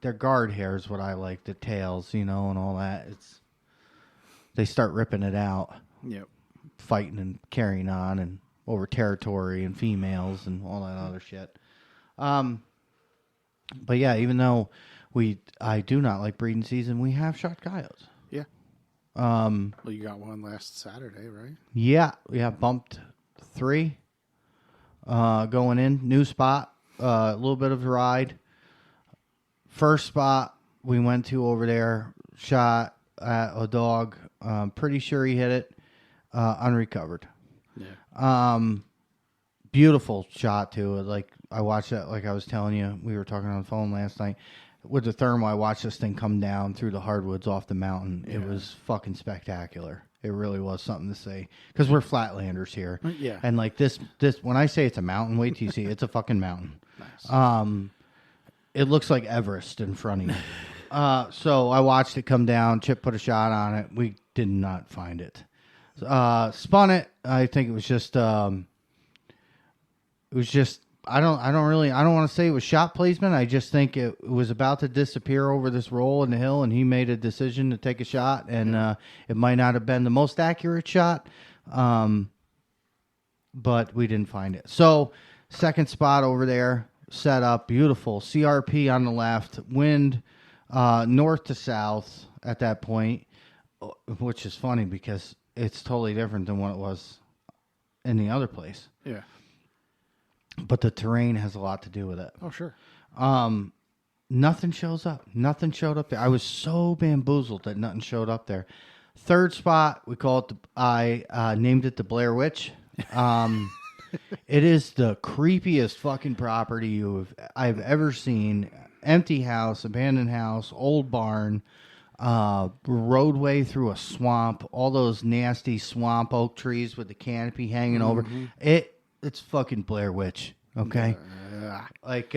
Speaker 1: Their guard hair is what I like, the tails, and all that. They start ripping it out,
Speaker 2: Yep.
Speaker 1: fighting and carrying on, and over territory and females and all that other shit. But yeah, even though I do not like breeding season, we have shot coyotes.
Speaker 2: Yeah.
Speaker 1: Well,
Speaker 2: you got one last Saturday, right?
Speaker 1: Yeah, bumped 3 going in. New spot, a little bit of a ride. First spot we went to over there, shot at a dog. Pretty sure he hit it, unrecovered.
Speaker 2: Yeah.
Speaker 1: Beautiful shot too. Like I watched that, like I was telling you, we were talking on the phone last night. With the thermal, I watched this thing come down through the hardwoods off the mountain.
Speaker 2: Yeah.
Speaker 1: It was fucking spectacular. It really was something to say. Because we're flatlanders here.
Speaker 2: Yeah.
Speaker 1: And like this, when I say it's a mountain, wait till you see it. It's a fucking mountain.
Speaker 2: Nice.
Speaker 1: It looks like Everest in front of you. So I watched it come down. Chip put a shot on it. We did not find it. Spun it. I think it was just, I don't want to say it was shot placement. I just think it was about to disappear over this roll in the hill, and he made a decision to take a shot, and it might not have been the most accurate shot, but we didn't find it. So second spot over there, set up, beautiful. CRP on the left, wind north to south at that point, which is funny because it's totally different than what it was in the other place.
Speaker 2: Yeah.
Speaker 1: But the terrain has a lot to do with it.
Speaker 2: Oh, sure.
Speaker 1: Nothing shows up. Nothing showed up there. I was so bamboozled that nothing showed up there. Third spot, we call it. I named it the Blair Witch. It is the creepiest fucking property I've ever seen. Empty house, abandoned house, old barn, roadway through a swamp. All those nasty swamp oak trees with the canopy hanging over. It's fucking Blair Witch, okay? Like,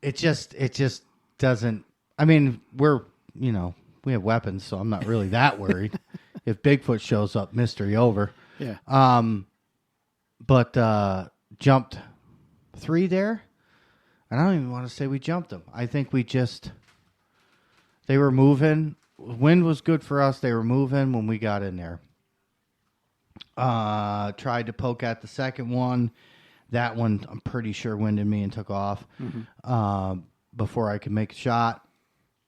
Speaker 1: it just doesn't. I mean, we have weapons, so I'm not really that worried. If Bigfoot shows up, mystery over.
Speaker 2: Yeah.
Speaker 1: But jumped 3 there, and I don't even want to say we jumped them. I think they were moving. Wind was good for us. They were moving when we got in there. Tried to poke at the second one. That one, I'm pretty sure, winded me and took off before I could make a shot.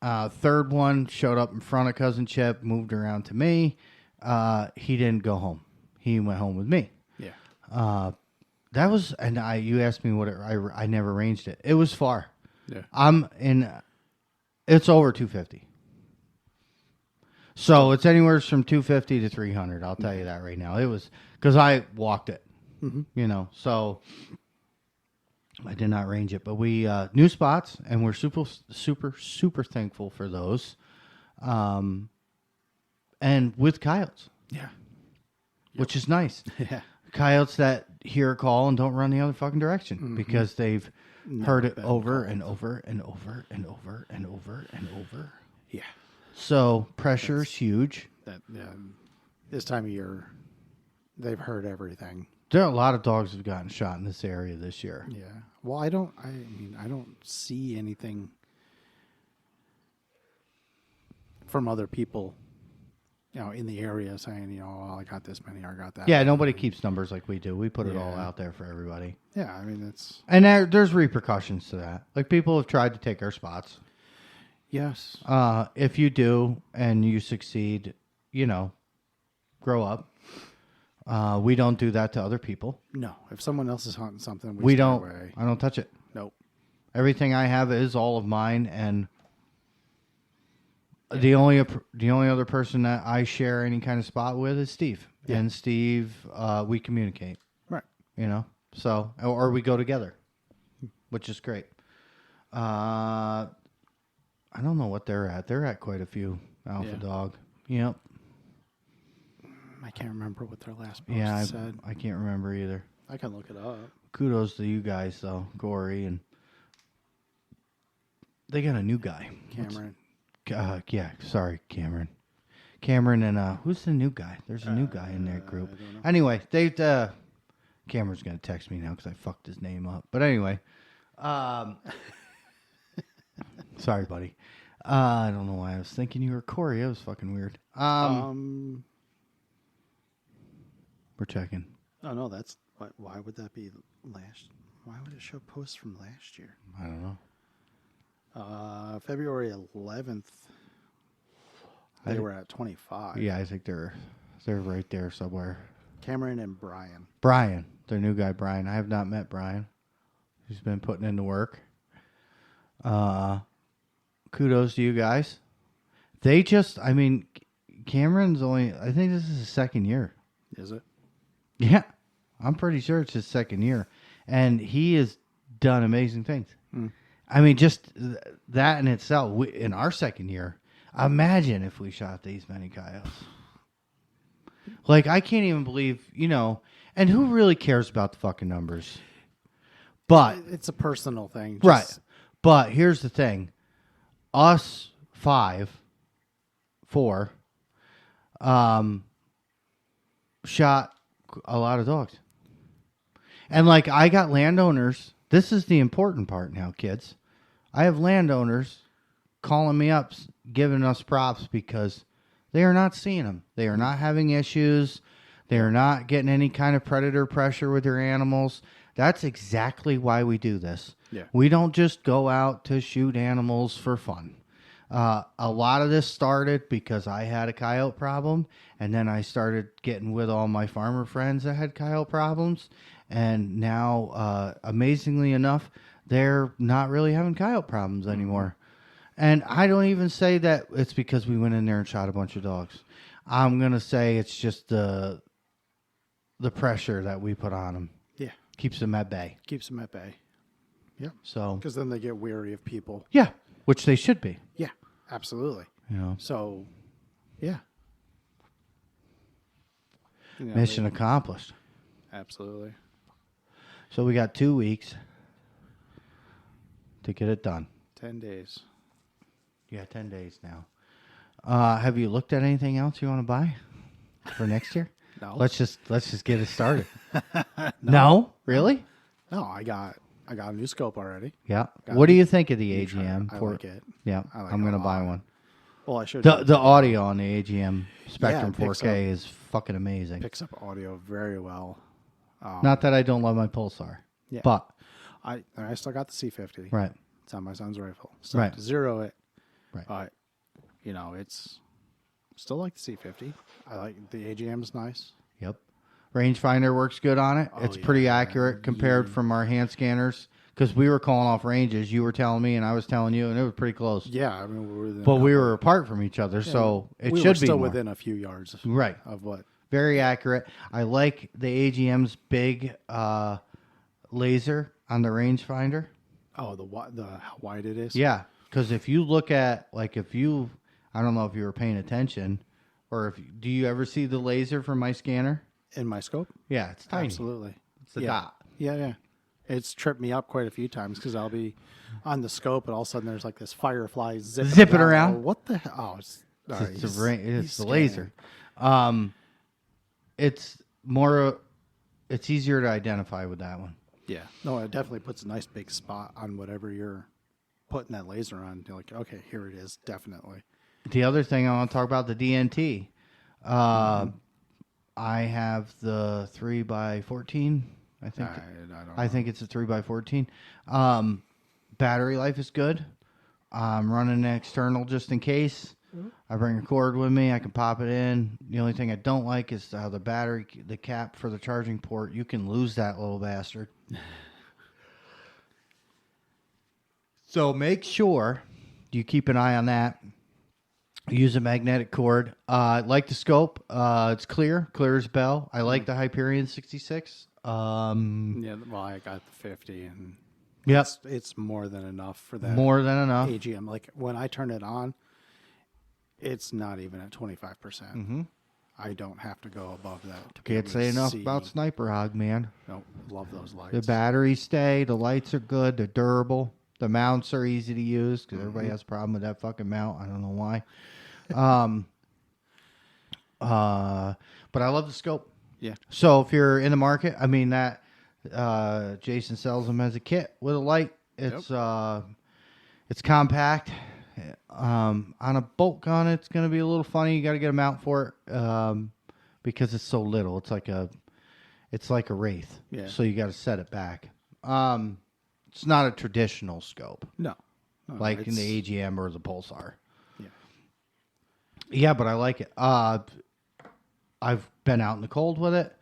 Speaker 1: Third one showed up in front of Cousin Chip, moved around to me. He didn't go home. He went home with me.
Speaker 2: Yeah.
Speaker 1: That was, and you asked me I never ranged it. It was far.
Speaker 2: Yeah.
Speaker 1: It's over 250. So it's anywhere from 250 to 300. I'll tell you that right now. It was because I walked it, so I did not range it. But we new spots, and we're super, super, super thankful for those. And with coyotes,
Speaker 2: Yeah.
Speaker 1: which is nice.
Speaker 2: Yeah.
Speaker 1: Coyotes that hear a call and don't run the other fucking direction because they've heard it
Speaker 2: been
Speaker 1: over and over and over and over and over and over.
Speaker 2: Yeah.
Speaker 1: So pressure is huge.
Speaker 2: This time of year, they've heard everything.
Speaker 1: There are a lot of dogs that have gotten shot in this area this year.
Speaker 2: Yeah. Well, I don't see anything from other people, in the area saying, oh, I got this many, I got that.
Speaker 1: Yeah, nobody keeps numbers like we do. We put it all out there for everybody.
Speaker 2: Yeah, I mean, it's...
Speaker 1: And there's repercussions to that. Like, people have tried to take our spots.
Speaker 2: Yes.
Speaker 1: If you do and you succeed, grow up. We don't do that to other people.
Speaker 2: No. If someone else is hunting something,
Speaker 1: we
Speaker 2: stay
Speaker 1: don't.
Speaker 2: away.
Speaker 1: I don't touch it.
Speaker 2: Nope.
Speaker 1: Everything I have is all of mine, and the only other person that I share any kind of spot with is Steve. Yeah. And Steve, we communicate.
Speaker 2: Right.
Speaker 1: So, or we go together, which is great. I don't know what they're at. They're at quite a few alpha dog. Yep.
Speaker 2: I can't remember what their last post said.
Speaker 1: I can't remember either.
Speaker 2: I can look it up.
Speaker 1: Kudos to you guys, though, Gory, and they got a new guy.
Speaker 2: Cameron.
Speaker 1: Sorry, Cameron. Cameron and who's the new guy? There's a new guy in their group. Anyway, Cameron's gonna text me now because I fucked his name up. But anyway, sorry, buddy. I don't know why I was thinking you were Corey. That was fucking weird. We're checking.
Speaker 2: Oh no, that's why would that be last? Why would it show posts from last year?
Speaker 1: I don't know.
Speaker 2: February 11th, they were at 25.
Speaker 1: Yeah, I think they're right there somewhere.
Speaker 2: Cameron and Brian.
Speaker 1: Brian, their new guy, Brian. I have not met Brian. He's been putting in the work. Kudos to you guys. Cameron's I think this is his second year.
Speaker 2: Is it?
Speaker 1: Yeah, I'm pretty sure it's his second year. And he has done amazing things. Just that in itself, in our second year, imagine if we shot these many coyotes. Like, I can't even believe, and who really cares about the fucking numbers? But
Speaker 2: it's a personal thing.
Speaker 1: Right. But here's the thing. Us four, shot a lot of dogs. And I got landowners. This is the important part now, kids. I have landowners calling me up, giving us props because they are not seeing them. They are not having issues. They are not getting any kind of predator pressure with their animals. That's exactly why we do this.
Speaker 2: Yeah.
Speaker 1: We don't just go out to shoot animals for fun. A lot of this started because I had a coyote problem, and then I started getting with all my farmer friends that had coyote problems, and now, amazingly enough, they're not really having coyote problems anymore. And I don't even say that it's because we went in there and shot a bunch of dogs. I'm going to say it's just the pressure that we put on them.
Speaker 2: Yeah.
Speaker 1: Keeps them at bay.
Speaker 2: Yep.
Speaker 1: So,
Speaker 2: because then they get weary of people.
Speaker 1: Yeah, which they should be.
Speaker 2: Yeah, absolutely. So, yeah.
Speaker 1: Mission accomplished.
Speaker 2: Absolutely.
Speaker 1: So we got 2 weeks to get it done.
Speaker 2: 10 days.
Speaker 1: Yeah, 10 days now. Have you looked at anything else you want to buy for next year?
Speaker 2: No.
Speaker 1: Let's just get it started. No? Really?
Speaker 2: No, I got a new scope already.
Speaker 1: Yeah. What do you think of the AGM?
Speaker 2: I like it.
Speaker 1: Yeah, I'm going to buy one.
Speaker 2: Well, I should.
Speaker 1: The audio on the AGM Spectrum 4K is fucking amazing.
Speaker 2: Picks up audio very well.
Speaker 1: Not that I don't love my Pulsar.
Speaker 2: Yeah.
Speaker 1: But
Speaker 2: I still got the C50.
Speaker 1: Right.
Speaker 2: It's on my son's rifle. Still
Speaker 1: Right.
Speaker 2: to zero it.
Speaker 1: Right.
Speaker 2: But, it's still like the C50. I like the AGM's nice.
Speaker 1: Yep. Rangefinder works good on it.
Speaker 2: Oh,
Speaker 1: It's pretty accurate compared from our hand scanners. Because we were calling off ranges. You were telling me and I was telling you, and it was pretty close.
Speaker 2: Yeah, I mean, we were within
Speaker 1: but we were apart from each other, so it should be
Speaker 2: still
Speaker 1: more.
Speaker 2: within a few yards.
Speaker 1: Right.
Speaker 2: Of what?
Speaker 1: Very accurate. I like the AGM's big laser on the rangefinder.
Speaker 2: Oh, how wide it is?
Speaker 1: Yeah, because if you look at, I don't know if you were paying attention, or do you ever see the laser from my scanner?
Speaker 2: In my scope?
Speaker 1: Yeah, it's tiny.
Speaker 2: Absolutely.
Speaker 1: It's a
Speaker 2: yeah.
Speaker 1: dot.
Speaker 2: Yeah. It's tripped me up quite a few times because I'll be on the scope and all of a sudden there's like this firefly zipping
Speaker 1: around.
Speaker 2: Oh, what the hell? Oh, it's
Speaker 1: the laser. It's more. It's easier to identify with that one.
Speaker 2: Yeah. No, it definitely puts a nice big spot on whatever you're putting that laser on. You're like, okay, here it is. Definitely.
Speaker 1: The other thing I want to talk about, the DNT. I have the 3x14. I think. I think it's a 3x14. Battery life is good. I'm running an external just in case. I bring a cord with me. I can pop it in. The only thing I don't like is how the cap for the charging port, you can lose that little bastard. So make sure you keep an eye on that. Use a magnetic cord. I like the scope. It's clear as bell. I like the Hyperion 66.
Speaker 2: Yeah, well, I got the 50, and
Speaker 1: Yep.
Speaker 2: it's more than enough for that.
Speaker 1: More than enough.
Speaker 2: AGM. Like when I turn it on, it's not even at 25%. Mm-hmm. I don't have to go above that.
Speaker 1: Can't say enough about Sniper Hog, man.
Speaker 2: No, love those lights.
Speaker 1: The batteries stay. The lights are good. They're durable. The mounts are easy to use because everybody has a problem with that fucking mount. I don't know why. But I love the scope.
Speaker 2: Yeah.
Speaker 1: So if you're in the market, I mean that Jason sells them as a kit with a light. It's it's compact. On a bolt gun, it's going to be a little funny. You got to get a mount for it because it's so little. It's like a Wraith.
Speaker 2: Yeah.
Speaker 1: So you got to set it back. It's not a traditional scope.
Speaker 2: No.
Speaker 1: Like in the AGM or the Pulsar.
Speaker 2: Yeah.
Speaker 1: Yeah, but I like it. I've been out in the cold with it.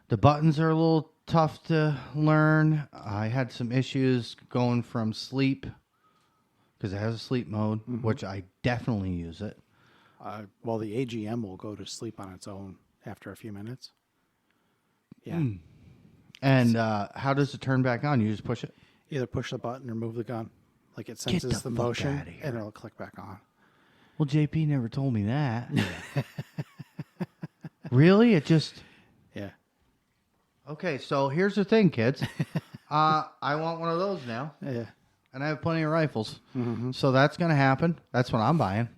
Speaker 1: The buttons are a little tough to learn. I had some issues going from sleep because it has a sleep mode, which I definitely use it.
Speaker 2: Well, the AGM will go to sleep on its own after a few minutes. Yeah.
Speaker 1: And how does it turn back on? You just push it?
Speaker 2: Either push the button or move the gun. Like it
Speaker 1: Get
Speaker 2: senses
Speaker 1: the
Speaker 2: the
Speaker 1: fuck
Speaker 2: motion
Speaker 1: outta here.
Speaker 2: and it'll click back on.
Speaker 1: Well, JP never told me that. Really? It just...
Speaker 2: Yeah.
Speaker 1: Okay, so here's the thing, kids. I want one of those now.
Speaker 2: Yeah.
Speaker 1: And I have plenty of rifles. So that's going to happen. That's what I'm buying.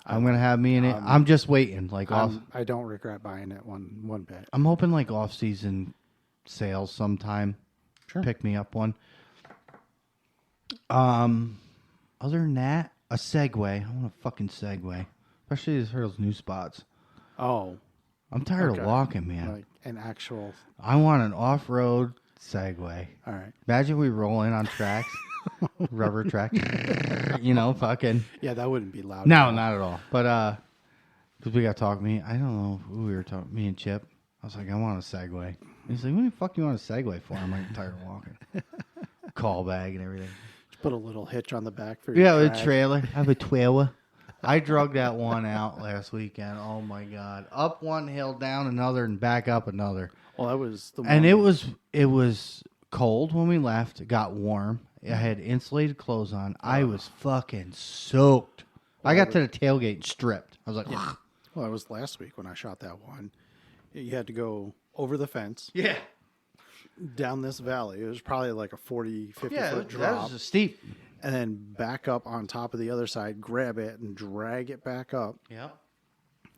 Speaker 1: I'm going to have me in it. I'm just waiting.
Speaker 2: I don't regret buying it one bit.
Speaker 1: I'm hoping like off-season sales sometime.
Speaker 2: Sure.
Speaker 1: Pick me up one. Other than that, a Segway. I want a fucking Segway. Especially for those new spots.
Speaker 2: Oh.
Speaker 1: I'm tired of walking, man.
Speaker 2: Like an actual...
Speaker 1: I want an off-road Segway.
Speaker 2: All right.
Speaker 1: Imagine we roll in on tracks. Rubber track. Fucking...
Speaker 2: Yeah, that wouldn't be loud.
Speaker 1: No, not at all. But, because we got to talk to me. I don't know who we were talking. Me and Chip. I was like, I want a Segway. He's like, what the fuck do you want a Segway for? I'm like, I'm tired of walking. Call bag and everything.
Speaker 2: Just put a little hitch on the back for your
Speaker 1: Yeah,
Speaker 2: drag.
Speaker 1: a trailer. I have a trailer. I drug that one out last weekend. Oh my god! Up one hill, down another, and back up another.
Speaker 2: Well, that was the one.
Speaker 1: And it was cold when we left. It got warm. I had insulated clothes on. I was fucking soaked. I got to the tailgate and stripped. I was like,
Speaker 2: Yeah. Well, it was last week when I shot that one. You had to go over the fence,
Speaker 1: yeah,
Speaker 2: down this valley. It was probably like a 40, 50 foot
Speaker 1: that
Speaker 2: drop.
Speaker 1: was steep.
Speaker 2: And then back up on top of the other side, grab it and drag it back up.
Speaker 1: Yeah.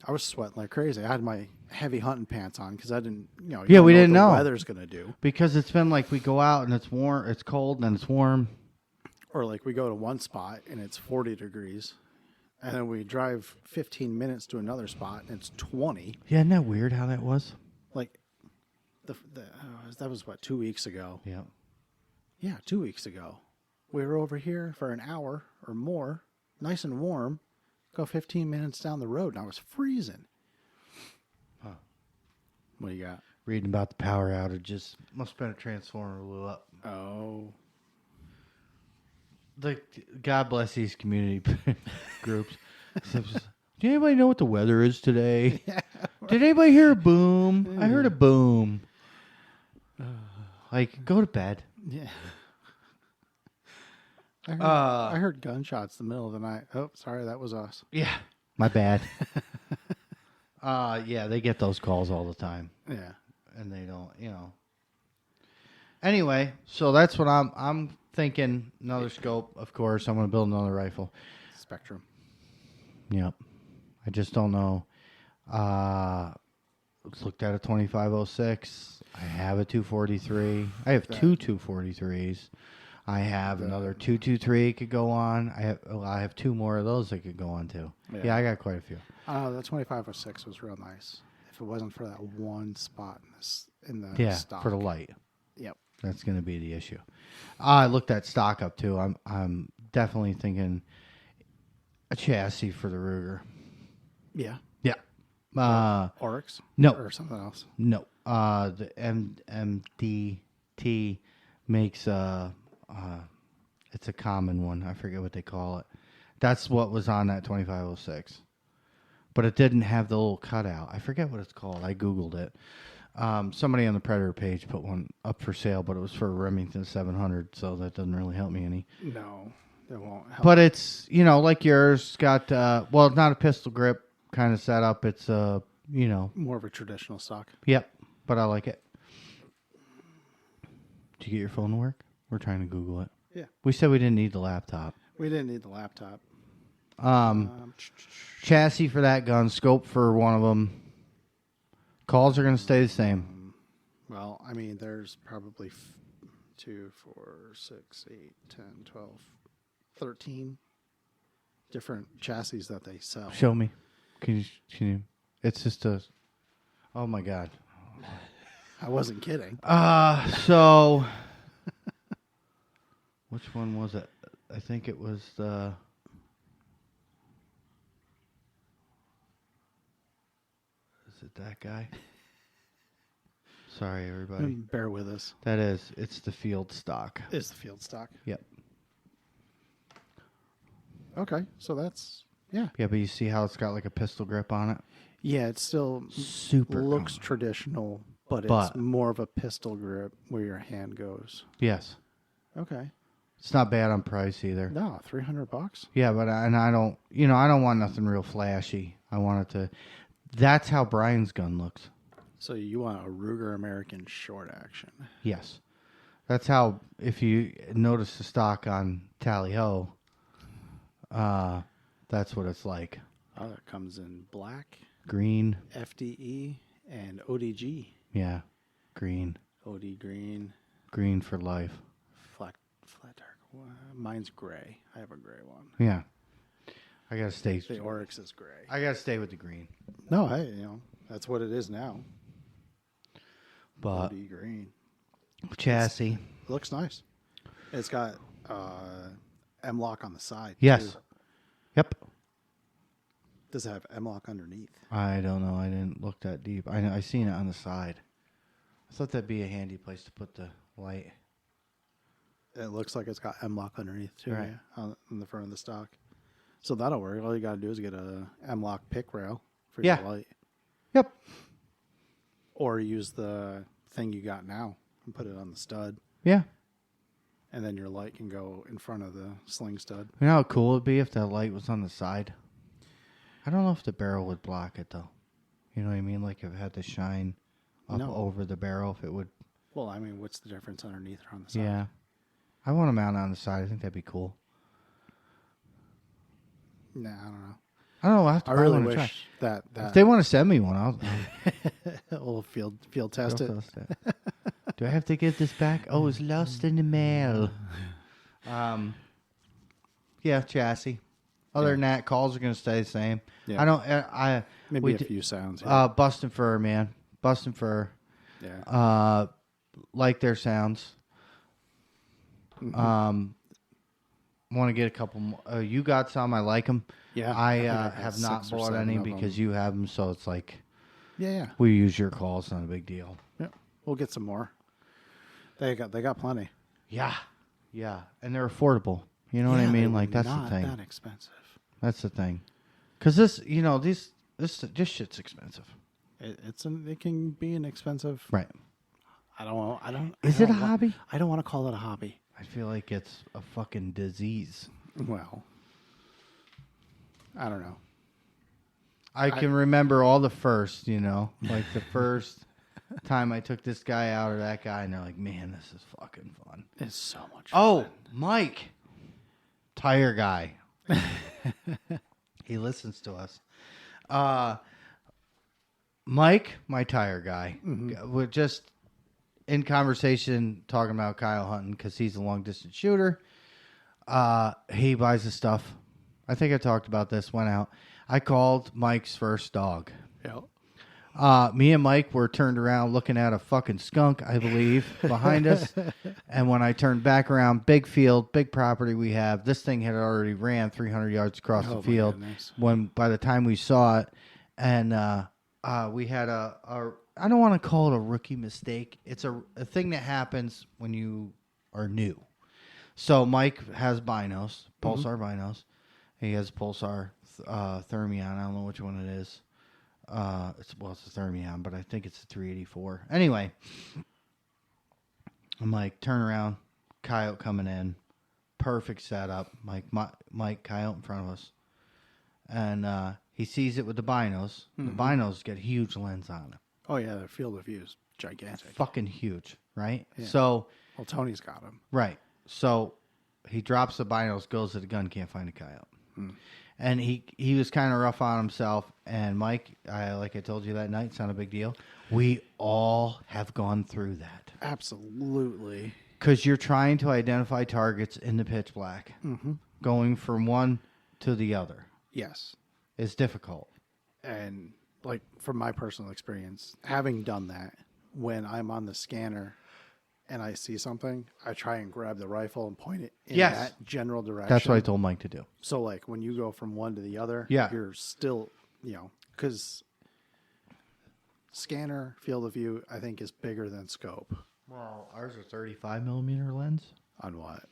Speaker 2: I was sweating like crazy. I had my heavy hunting pants on because I didn't, you
Speaker 1: Yeah, we
Speaker 2: don't
Speaker 1: didn't
Speaker 2: what
Speaker 1: know.
Speaker 2: the weather's going to do.
Speaker 1: Because it's been like we go out and it's warm, it's cold, and then it's warm.
Speaker 2: Or like we go to one spot and it's 40 degrees. And then we drive 15 minutes to another spot and it's 20.
Speaker 1: Yeah, isn't that weird how that was?
Speaker 2: Like, that was what, 2 weeks ago?
Speaker 1: Yeah.
Speaker 2: Yeah, 2 weeks ago. We were over here for an hour or more, nice and warm. Go 15 minutes down the road and I was freezing.
Speaker 1: Huh.
Speaker 2: What do you got?
Speaker 1: Reading about the power outages. Must have been a transformer blew up.
Speaker 2: Oh.
Speaker 1: God bless these community groups. Do anybody know what the weather is today? Yeah. Did anybody hear a boom? I heard a boom. Go to bed.
Speaker 2: Yeah. I heard gunshots in the middle of the night. Oh, sorry, that was us.
Speaker 1: Yeah. My bad. Yeah, they get those calls all the time,
Speaker 2: Yeah.
Speaker 1: and they don't, Anyway, so that's what I'm thinking. Another scope, of course. I'm going to build another rifle.
Speaker 2: Spectrum.
Speaker 1: Yep. I just don't know. Looked at a 2506. I have a 243. I have two 243s. I have another 223 could go on. I have two more of those that could go on too. Yeah, I got quite a few.
Speaker 2: The 2506 was real nice. If it wasn't for that one spot in the stock.
Speaker 1: For the light.
Speaker 2: Yep.
Speaker 1: That's going to be the issue. I looked that stock up too. I'm definitely thinking a chassis for the Ruger.
Speaker 2: Yeah.
Speaker 1: Yeah.
Speaker 2: Oryx?
Speaker 1: No.
Speaker 2: Or something else?
Speaker 1: No. The MDT makes it's a common one. I forget what they call it. That's what was on that 2506. But it didn't have the little cutout. I forget what it's called. I Googled it. Somebody on the Predator page put one up for sale, but it was for a Remington 700, so that doesn't really help me any.
Speaker 2: No, it won't help.
Speaker 1: But it's, like yours, got, it's not a pistol grip kind of setup. It's,
Speaker 2: more of a traditional stock.
Speaker 1: Yep, but I like it. Did you get your phone to work? We're trying to Google it.
Speaker 2: Yeah.
Speaker 1: We said we didn't need the laptop.
Speaker 2: We didn't need the laptop.
Speaker 1: Chassis for that gun, scope for one of them. Calls are going to stay the same.
Speaker 2: Well, I mean, there's probably 2, 4, 6, 8, 10, 12, 13 different chassis that they sell.
Speaker 1: Show me. Can you? It's just a. Oh my God.
Speaker 2: I wasn't kidding.
Speaker 1: So. Which one was it? I think it was the. Is it that guy? Sorry, everybody.
Speaker 2: Bear with us.
Speaker 1: That is. It's the field stock.
Speaker 2: It's the field stock.
Speaker 1: Yep.
Speaker 2: Okay, so that's yeah.
Speaker 1: Yeah, but you see how it's got like a pistol grip on it?
Speaker 2: Yeah, it still
Speaker 1: Super
Speaker 2: looks
Speaker 1: common.
Speaker 2: Traditional, but it's more of a pistol grip where your hand goes.
Speaker 1: Yes.
Speaker 2: Okay.
Speaker 1: It's not bad on price either.
Speaker 2: No, $300.
Speaker 1: Yeah, but I don't, I don't want nothing real flashy. I want it to. That's how Brian's gun looks.
Speaker 2: So you want a Ruger American short action?
Speaker 1: Yes, that's how. If you notice the stock on Tally Ho, that's what it's like.
Speaker 2: Oh, it comes in black,
Speaker 1: Green,
Speaker 2: FDE, and ODG.
Speaker 1: Yeah, green.
Speaker 2: OD green.
Speaker 1: Green for life.
Speaker 2: Flat dark. Mine's gray. I have a gray one.
Speaker 1: Yeah, I gotta stay.
Speaker 2: The Oryx is gray.
Speaker 1: I gotta stay with the green.
Speaker 2: No, hey, that's what it is now.
Speaker 1: But
Speaker 2: OD green.
Speaker 1: Chassis.
Speaker 2: It looks nice. It's got M-lock on the side.
Speaker 1: Yes.
Speaker 2: Too.
Speaker 1: Yep.
Speaker 2: Does it have M-lock underneath?
Speaker 1: I don't know. I didn't look that deep. I seen it on the side. I thought that'd be a handy place to put the light.
Speaker 2: It looks like it's got M-lock underneath too,
Speaker 1: Right.
Speaker 2: on the front of the stock. So that'll work. All you got to do is get a M-lock pick rail for
Speaker 1: Yeah.
Speaker 2: your light.
Speaker 1: Yep.
Speaker 2: Or use the thing you got now and put it on the stud.
Speaker 1: Yeah.
Speaker 2: And then your light can go in front of the sling stud.
Speaker 1: You know how cool it'd be if that light was on the side? I don't know if the barrel would block it, though. You know what I mean? Like if it had to shine up over the barrel, if it would.
Speaker 2: Well, I mean, what's the difference underneath or on the side?
Speaker 1: Yeah. I want to mount on the side. I think that'd be cool.
Speaker 2: Nah, I don't know.
Speaker 1: I don't know.
Speaker 2: I really
Speaker 1: wanna
Speaker 2: wish
Speaker 1: try.
Speaker 2: that
Speaker 1: If they want to send me one, I'll
Speaker 2: we'll field test it.
Speaker 1: Do I have to get this back? Oh, it's lost in the mail. Yeah, chassis. Other than that, calls are going to stay the same.
Speaker 2: Yeah.
Speaker 1: I don't.
Speaker 2: Maybe a few sounds. Yeah.
Speaker 1: Bustin' Fur, man. Bustin' Fur.
Speaker 2: Yeah.
Speaker 1: Like their sounds.
Speaker 2: Mm-hmm.
Speaker 1: Want to get a couple more. You got some. I like them.
Speaker 2: Yeah.
Speaker 1: I
Speaker 2: think I
Speaker 1: have
Speaker 2: 6
Speaker 1: not
Speaker 2: or
Speaker 1: bought
Speaker 2: 7
Speaker 1: any
Speaker 2: of
Speaker 1: because
Speaker 2: them.
Speaker 1: you have them, so it's like
Speaker 2: Yeah.
Speaker 1: we use your calls. Not a big deal.
Speaker 2: Yeah. We'll get some more. They got plenty.
Speaker 1: Yeah, and they're affordable. You know what I mean? Like that's
Speaker 2: not
Speaker 1: the thing.
Speaker 2: that expensive.
Speaker 1: That's the thing. Because this shit's expensive.
Speaker 2: It can be an expensive.
Speaker 1: Right.
Speaker 2: Is
Speaker 1: it a hobby?
Speaker 2: I don't want to call it a hobby.
Speaker 1: I feel like it's a fucking disease.
Speaker 2: Well, I don't know.
Speaker 1: I can remember all the first, like the first time I took this guy out or that guy, and they're like, man, this is fucking fun.
Speaker 2: It's so much fun.
Speaker 1: Oh, Mike, tire guy. He listens to us. Mike, my tire guy, we're just in conversation talking about Kyle hunting because he's a long distance shooter. He buys the stuff. I think I talked about this. Went out. I called Mike's first dog.
Speaker 2: Yeah.
Speaker 1: Me and Mike were turned around looking at a fucking skunk, I believe, behind us. And when I turned back around, big field, big property we have. This thing had already ran 300 yards across the field. When by the time we saw it, and we had a I don't want to call it a rookie mistake. It's a thing that happens when you are new. So Mike has binos, Pulsar binos. He has Pulsar Thermion. I don't know which one it is. It's a Thermion, but I think it's a 384. Anyway, I'm like, turn around, coyote coming in, perfect setup. Mike, coyote in front of us, and he sees it with the binos. The binos get a huge lens on it.
Speaker 2: Oh yeah, the field of view is gigantic.
Speaker 1: Fucking huge, right?
Speaker 2: Yeah.
Speaker 1: So,
Speaker 2: well, Tony's got him.
Speaker 1: Right. So he drops the binos, goes to the gun, can't find a coyote. And he was kind of rough on himself. And Mike, like I told you that night, it's not a big deal. We all have gone through that.
Speaker 2: Absolutely.
Speaker 1: Because you're trying to identify targets in the pitch black. Going from one to the other.
Speaker 2: Yes.
Speaker 1: Is difficult.
Speaker 2: And like from my personal experience, having done that, when I'm on the scanner and I see something, I try and grab the rifle and point it in that general direction.
Speaker 1: That's what I told Mike to do.
Speaker 2: So, like, when you go from one to the other,
Speaker 1: yeah,
Speaker 2: you're still, because scanner field of view, I think, is bigger than scope.
Speaker 1: Well, ours are 35 millimeter lens.
Speaker 2: On what?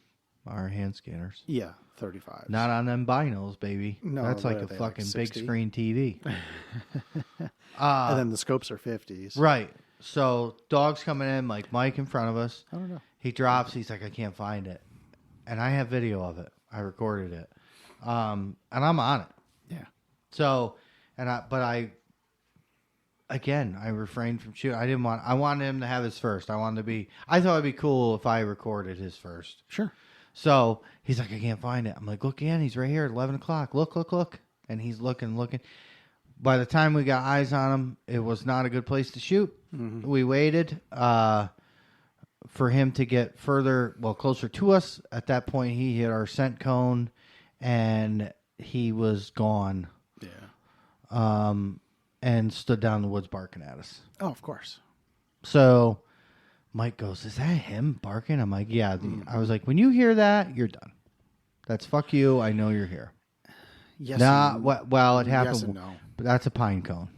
Speaker 1: Our hand scanners.
Speaker 2: Yeah, 35.
Speaker 1: Not on them binos, baby.
Speaker 2: No,
Speaker 1: that's like a fucking big screen TV.
Speaker 2: And then the scopes are 50s.
Speaker 1: Right. So dog's coming in, like Mike in front of us.
Speaker 2: I don't know.
Speaker 1: He drops. He's like, I can't find it, and I have video of it. I recorded it, and I'm on it.
Speaker 2: Yeah.
Speaker 1: So, I refrained from shooting. I wanted him to have his first. I thought it'd be cool if I recorded his first.
Speaker 2: Sure.
Speaker 1: So he's like, I can't find it. I'm like, look again. He's right here at 11 o'clock. Look. And he's looking. By the time we got eyes on him, it was not a good place to shoot. We waited for him to get closer to us. At that point, he hit our scent cone, and he was gone.
Speaker 2: Yeah.
Speaker 1: And stood down in the woods barking at us.
Speaker 2: Oh, of course.
Speaker 1: So Mike goes, is that him barking? I'm like, yeah. I was like, when you hear that, you're done. That's fuck you. I know you're here.
Speaker 2: Yes.
Speaker 1: Well, it happened.
Speaker 2: Yes and no.
Speaker 1: But that's a pine cone.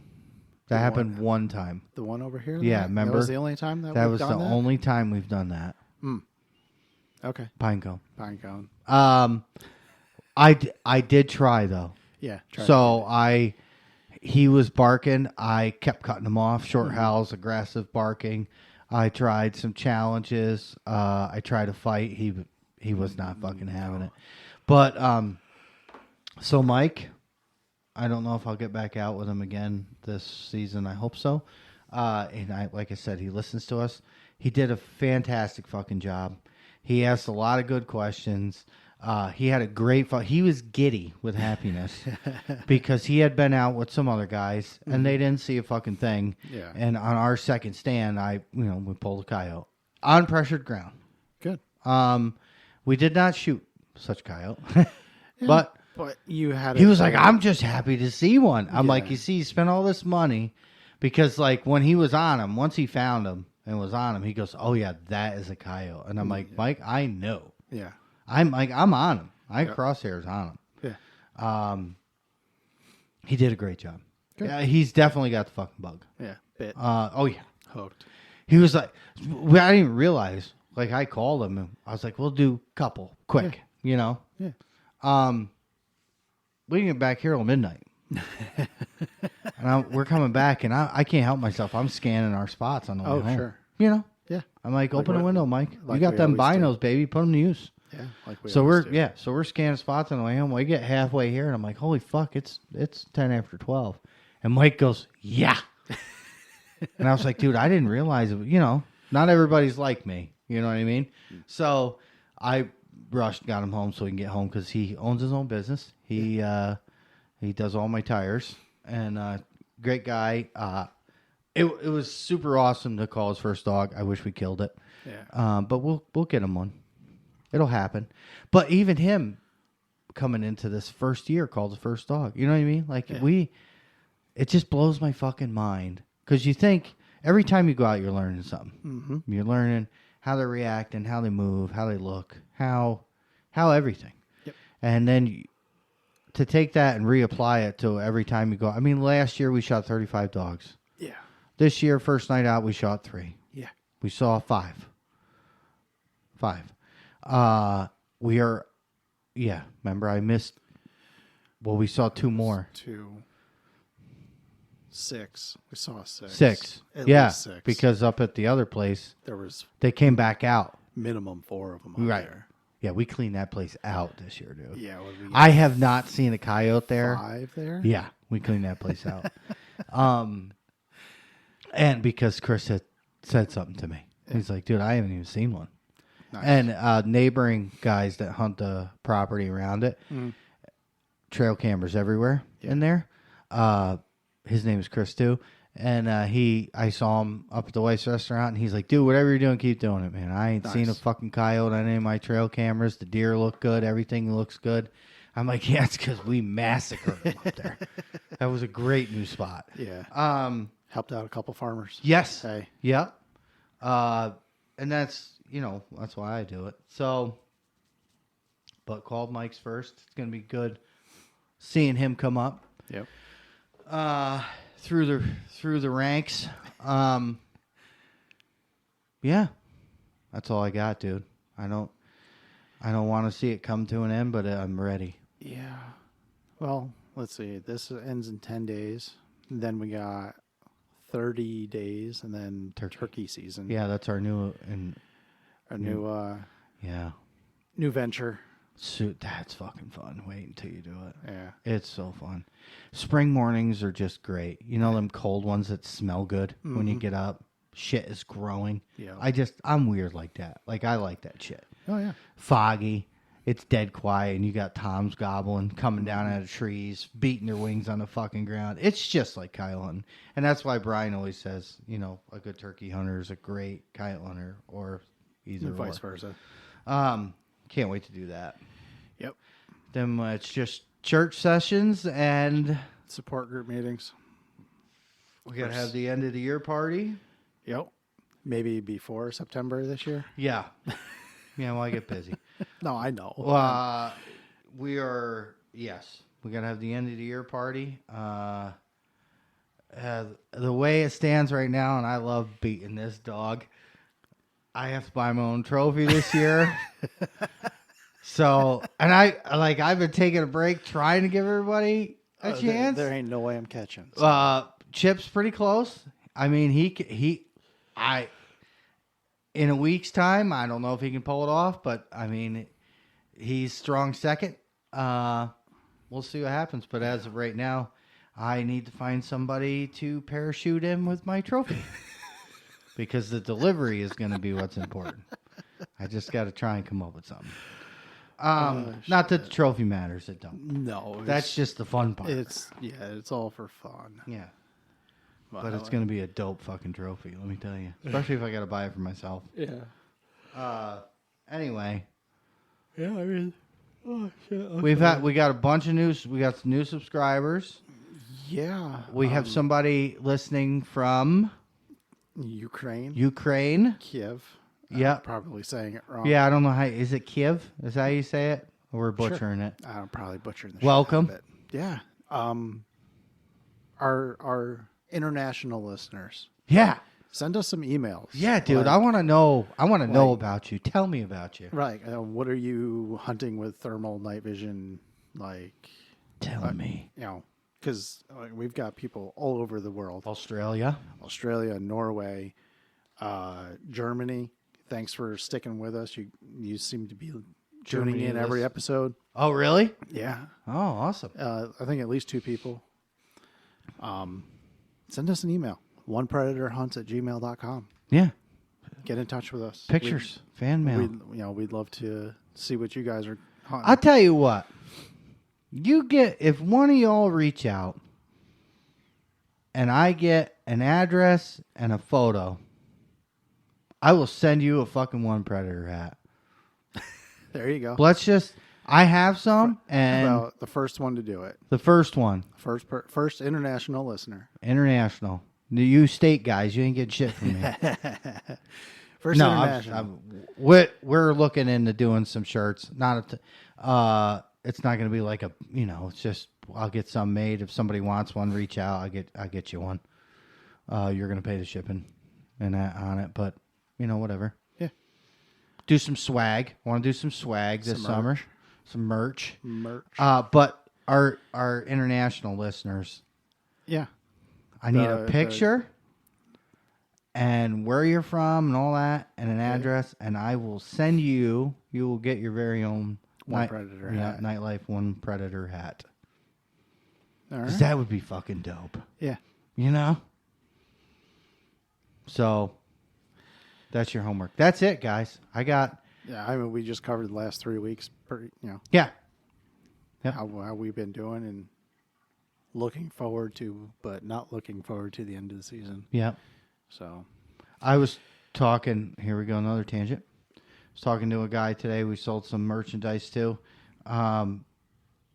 Speaker 1: That happened one time.
Speaker 2: The one over here?
Speaker 1: Yeah, remember?
Speaker 2: That was the only time that
Speaker 1: was the only time we've done that.
Speaker 2: Okay.
Speaker 1: Pine cone.
Speaker 2: Pine cone.
Speaker 1: I did try, though.
Speaker 2: Yeah.
Speaker 1: So he was barking. I kept cutting him off. Short howls, aggressive barking. I tried some challenges. I tried to fight. He was not fucking having it. But, so Mike, I don't know if I'll get back out with him again this season. I hope so. And like I said, he listens to us. He did a fantastic fucking job. He asked a lot of good questions. He had a great he was giddy with happiness because he had been out with some other guys and they didn't see a fucking thing.
Speaker 2: Yeah.
Speaker 1: And on our second stand, we pulled a coyote on pressured ground.
Speaker 2: Good.
Speaker 1: We did not shoot such coyote,
Speaker 2: But you had.
Speaker 1: He was like, I'm just happy to see one. I'm like, you see, he spent all this money because, like, when he was on him, once he found him and was on him, he goes, oh, yeah, that is a coyote. And I'm like, Mike, I know.
Speaker 2: Yeah.
Speaker 1: I'm on him. I had crosshairs on him.
Speaker 2: Yeah.
Speaker 1: He did a great job. Good. Yeah, he's definitely got the fucking bug.
Speaker 2: Yeah. Bit.
Speaker 1: Oh, yeah.
Speaker 2: Hooked.
Speaker 1: He was like, I didn't even realize. Like, I called him. And I was like, we'll do a couple quick,
Speaker 2: Yeah.
Speaker 1: We can get back here till midnight. And we're coming back, and I can't help myself. I'm scanning our spots on the way home.
Speaker 2: Sure.
Speaker 1: Yeah. I'm like, open the
Speaker 2: what-
Speaker 1: window, Mike.
Speaker 2: like
Speaker 1: you got
Speaker 2: we
Speaker 1: them
Speaker 2: always
Speaker 1: binos, baby. Put them to use.
Speaker 2: Yeah. Like we
Speaker 1: So
Speaker 2: always do.
Speaker 1: we're scanning spots on the way home. We get halfway here, and I'm like, holy fuck, it's 10 after 12. And Mike goes, yeah. And I was like, dude, I didn't realize it. Not everybody's like me. You know what I mean? So I rushed, got him home so he can get home because he owns his own business. He does all my tires, and great guy. It was super awesome to call his first dog. I wish we killed it.
Speaker 2: Yeah.
Speaker 1: But we'll get him one. It'll happen. But even him coming into this first year called the first dog. You know what I mean? Like it just blows my fucking mind. Because you think every time you go out, you're learning something.
Speaker 2: Mm-hmm.
Speaker 1: You're learning how they react and how they move, how they look, how everything.
Speaker 2: Yep.
Speaker 1: And then to take that and reapply it to every time you go. I mean, last year we shot 35 dogs.
Speaker 2: Yeah.
Speaker 1: This year, first night out, we shot 3.
Speaker 2: Yeah.
Speaker 1: We saw 5. We are, remember I missed, we saw 2 more.
Speaker 2: 2. 6. We saw 6.
Speaker 1: 6.
Speaker 2: At
Speaker 1: Yeah,
Speaker 2: least 6.
Speaker 1: because up at the other place,
Speaker 2: there was
Speaker 1: they came back out.
Speaker 2: minimum 4 of them out
Speaker 1: Right.
Speaker 2: there.
Speaker 1: Yeah, we cleaned that place out this year, dude.
Speaker 2: Yeah.
Speaker 1: I have not seen a coyote there.
Speaker 2: 5 there?
Speaker 1: Yeah, we cleaned that place out. And because Chris had said something to me. He's like, dude, I haven't even seen one.
Speaker 2: Nice.
Speaker 1: And neighboring guys that hunt the property around it, trail cameras everywhere in there. His name is Chris too. And I saw him up at the Weiss restaurant, and he's like, dude, whatever you're doing, keep doing it, man. I ain't seen a fucking coyote on any of my trail cameras. The deer look good. Everything looks good. I'm like, yeah, it's because we massacred them up there. That was a great new spot.
Speaker 2: Yeah. Helped out a couple farmers.
Speaker 1: Yes.
Speaker 2: Hey.
Speaker 1: Yep. And that's, that's why I do it. So, but called Mike's first. It's going to be good seeing him come up.
Speaker 2: Yep.
Speaker 1: Through the ranks. Yeah. That's all I got, dude. I don't want to see it come to an end, but I'm ready.
Speaker 2: Yeah. Well, let's see. This ends in 10 days. Then we got 30 days, and then turkey season.
Speaker 1: Yeah, that's our new
Speaker 2: new venture.
Speaker 1: That's fucking fun. Wait until you do it.
Speaker 2: Yeah.
Speaker 1: It's so fun. Spring mornings are just great. You know them cold ones that smell good when you get up? Shit is growing.
Speaker 2: Yeah.
Speaker 1: I'm weird like that. Like, I like that shit.
Speaker 2: Oh, yeah.
Speaker 1: Foggy. It's dead quiet, and you got toms gobbling, coming down out of trees, beating their wings on the fucking ground. It's just like coyote hunting. And that's why Brian always says, a good turkey hunter is a great coyote hunter, or either
Speaker 2: And vice versa.
Speaker 1: Can't wait to do that.
Speaker 2: Yep.
Speaker 1: Then it's just church sessions, and
Speaker 2: Support group meetings.
Speaker 1: we got to have the end of the year party.
Speaker 2: Yep. Maybe before September this year.
Speaker 1: Yeah. Yeah, well, I get busy.
Speaker 2: No, I know.
Speaker 1: We got to have the end of the year party. The way it stands right now, and I love beating this dog, I have to buy my own trophy this year. So, and I've been taking a break trying to give everybody a chance.
Speaker 2: There ain't no way I'm catching. So.
Speaker 1: Chip's pretty close. I mean, in a week's time, I don't know if he can pull it off, but I mean, he's strong second. We'll see what happens. But as of right now, I need to find somebody to parachute in with my trophy because the delivery is going to be what's important. I just got to try and come up with something. Not that the trophy matters. It don't.
Speaker 2: No,
Speaker 1: That's just the fun part.
Speaker 2: It's all for fun.
Speaker 1: Yeah. But it's going to be a dope fucking trophy, let me tell you. Especially if I got to buy it for myself.
Speaker 2: Yeah.
Speaker 1: Anyway.
Speaker 2: Yeah, I mean. Oh, shit.
Speaker 1: Okay. We got a bunch of news. We got some new subscribers.
Speaker 2: Yeah.
Speaker 1: We have somebody listening from
Speaker 2: Ukraine. Kiev.
Speaker 1: Yeah.
Speaker 2: Probably saying it wrong.
Speaker 1: Yeah, I don't know how. Is it Kiev? Is that how you say it? Or we're butchering it?
Speaker 2: I'm probably butchering the
Speaker 1: Welcome.
Speaker 2: shit out of it. Yeah. Our international listeners.
Speaker 1: Yeah.
Speaker 2: Send us some emails.
Speaker 1: Yeah, dude. I want to know. I want to know about you. Tell me about you.
Speaker 2: Right. What are you hunting with thermal night vision?
Speaker 1: Tell me.
Speaker 2: Because we've got people all over the world.
Speaker 1: Australia,
Speaker 2: Norway, Germany. Thanks for sticking with us. You seem to be tuning in every episode.
Speaker 1: Oh, really?
Speaker 2: Yeah.
Speaker 1: Oh, awesome.
Speaker 2: I think at least 2 people. Send us an email. onepredatorhunts@gmail.com.
Speaker 1: Yeah.
Speaker 2: Get in touch with us.
Speaker 1: Pictures. Fan mail.
Speaker 2: We'd love to see what you guys are hunting.
Speaker 1: I'll tell you what. If one of y'all reach out and I get an address and a photo, I will send you a fucking One Predator hat.
Speaker 2: There you go.
Speaker 1: I have some, and
Speaker 2: About the first one to do it.
Speaker 1: the first one,
Speaker 2: First international listener.
Speaker 1: international. You state guys, you ain't getting shit from me.
Speaker 2: First
Speaker 1: No,
Speaker 2: international.
Speaker 1: we're looking into doing some shirts. It's not going to be like it's just I'll get some made. If somebody wants one, reach out. I get you one. You're going to pay the shipping and that on it, but whatever.
Speaker 2: Yeah.
Speaker 1: Do some swag. Want to do some swag this summer? Some merch. But our international listeners,
Speaker 2: Yeah.
Speaker 1: I need a picture and where you're from and all that and an address, and I will send you. You will get your very own
Speaker 2: Predator hat.
Speaker 1: Nightlife One Predator hat.
Speaker 2: All
Speaker 1: 'Cause
Speaker 2: right.
Speaker 1: that would be fucking dope.
Speaker 2: Yeah.
Speaker 1: So that's your homework. That's it, guys.
Speaker 2: Yeah, we just covered the last 3 weeks.
Speaker 1: Yeah.
Speaker 2: How we've been doing and looking forward to, but not looking forward to the end of the season.
Speaker 1: Yeah.
Speaker 2: So
Speaker 1: I was talking. Here we go. Another tangent. I was talking to a guy today. We sold some merchandise too. And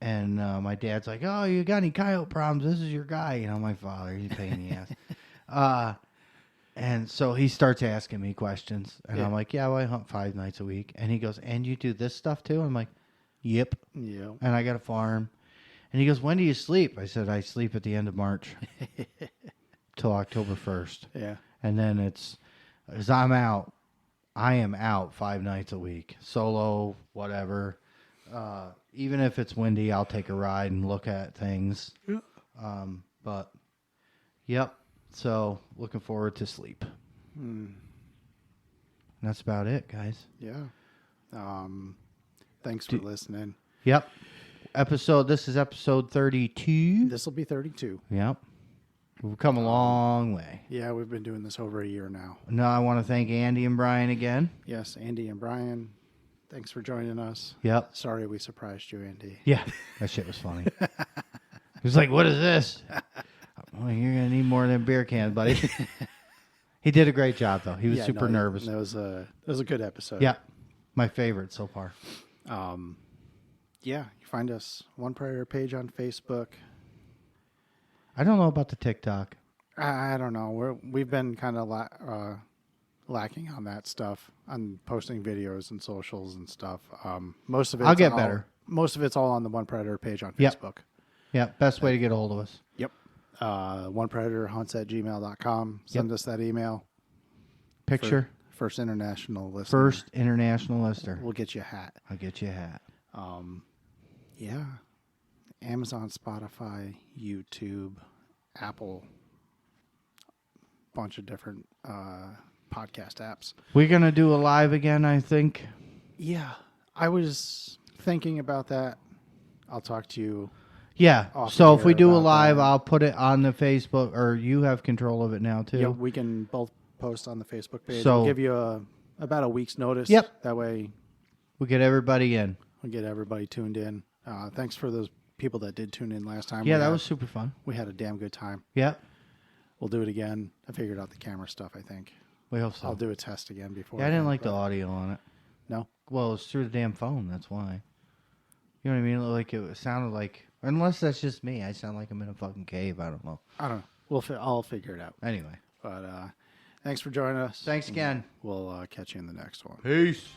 Speaker 1: my dad's like, "Oh, you got any coyote problems? This is your guy." My father. He's a pain in the ass. And so he starts asking me questions. And I'm like, "Yeah, well, I hunt 5 nights a week." And he goes, "And you do this stuff too?" I'm like, "Yep."
Speaker 2: Yeah.
Speaker 1: And I got a farm. And he goes, "When do you sleep?" I said, "I sleep at the end of March till October 1st."
Speaker 2: Yeah.
Speaker 1: And then as I'm out, I am out 5 nights a week. Solo, whatever. Even if it's windy, I'll take a ride and look at things. But, yep. So, looking forward to sleep. And that's about it, guys.
Speaker 2: Yeah. Thanks for listening.
Speaker 1: Yep. This is episode 32.
Speaker 2: This will be 32.
Speaker 1: Yep. We've come a long way.
Speaker 2: Yeah, we've been doing this over a year now.
Speaker 1: No, I want to thank Andy and Brian again.
Speaker 2: Yes, Andy and Brian, thanks for joining us.
Speaker 1: Yep.
Speaker 2: Sorry we surprised you, Andy.
Speaker 1: Yeah, that shit was funny. He was like, "What is this?" Well, you're going to need more than a beer can, buddy. He did a great job, though. He was super nervous.
Speaker 2: That was a good episode.
Speaker 1: Yeah, my favorite so far.
Speaker 2: Yeah, you find us One Predator page on Facebook.
Speaker 1: I don't know about the TikTok.
Speaker 2: I don't know. We've been kind of lacking on that stuff, on posting videos and socials and stuff. Most of it,
Speaker 1: I'll get better.
Speaker 2: Most of it's all on the One Predator page on
Speaker 1: Yep.
Speaker 2: Facebook.
Speaker 1: Yeah, best way to get a hold of us.
Speaker 2: Yep. onepredatorhunts@gmail.com. Send us that email.
Speaker 1: Picture.
Speaker 2: First international listener.
Speaker 1: First international listener.
Speaker 2: We'll get you a hat.
Speaker 1: I'll get you a hat.
Speaker 2: Yeah. Amazon, Spotify, YouTube, Apple, bunch of different podcast apps.
Speaker 1: We're going to do a live again, I think.
Speaker 2: Yeah. I was thinking about that. I'll talk to you.
Speaker 1: Yeah.
Speaker 2: Off
Speaker 1: So
Speaker 2: the
Speaker 1: if we
Speaker 2: air
Speaker 1: do a
Speaker 2: about
Speaker 1: live,
Speaker 2: that.
Speaker 1: I'll put it on the Facebook, or you have control of it now, too.
Speaker 2: Yeah, we can both post on the Facebook page.
Speaker 1: So-
Speaker 2: We'll give you about a week's notice.
Speaker 1: Yep.
Speaker 2: That way
Speaker 1: We'll get everybody in.
Speaker 2: we'll get everybody tuned in. Thanks for those people that did tune in last time.
Speaker 1: Yeah, that was super fun.
Speaker 2: We had a damn good time.
Speaker 1: Yep.
Speaker 2: We'll do it again. I figured out the camera stuff, I think.
Speaker 1: We hope so.
Speaker 2: I'll do a test again before.
Speaker 1: Yeah, I didn't like the audio on it.
Speaker 2: No?
Speaker 1: Well, it was through the damn phone. That's why. You know what I mean? Like it sounded like, unless that's just me, I sound like I'm in a fucking cave. I don't know.
Speaker 2: I don't know. I'll figure it out.
Speaker 1: Anyway,
Speaker 2: But thanks for joining us.
Speaker 1: thanks again.
Speaker 2: We'll catch you in the next one.
Speaker 1: Peace.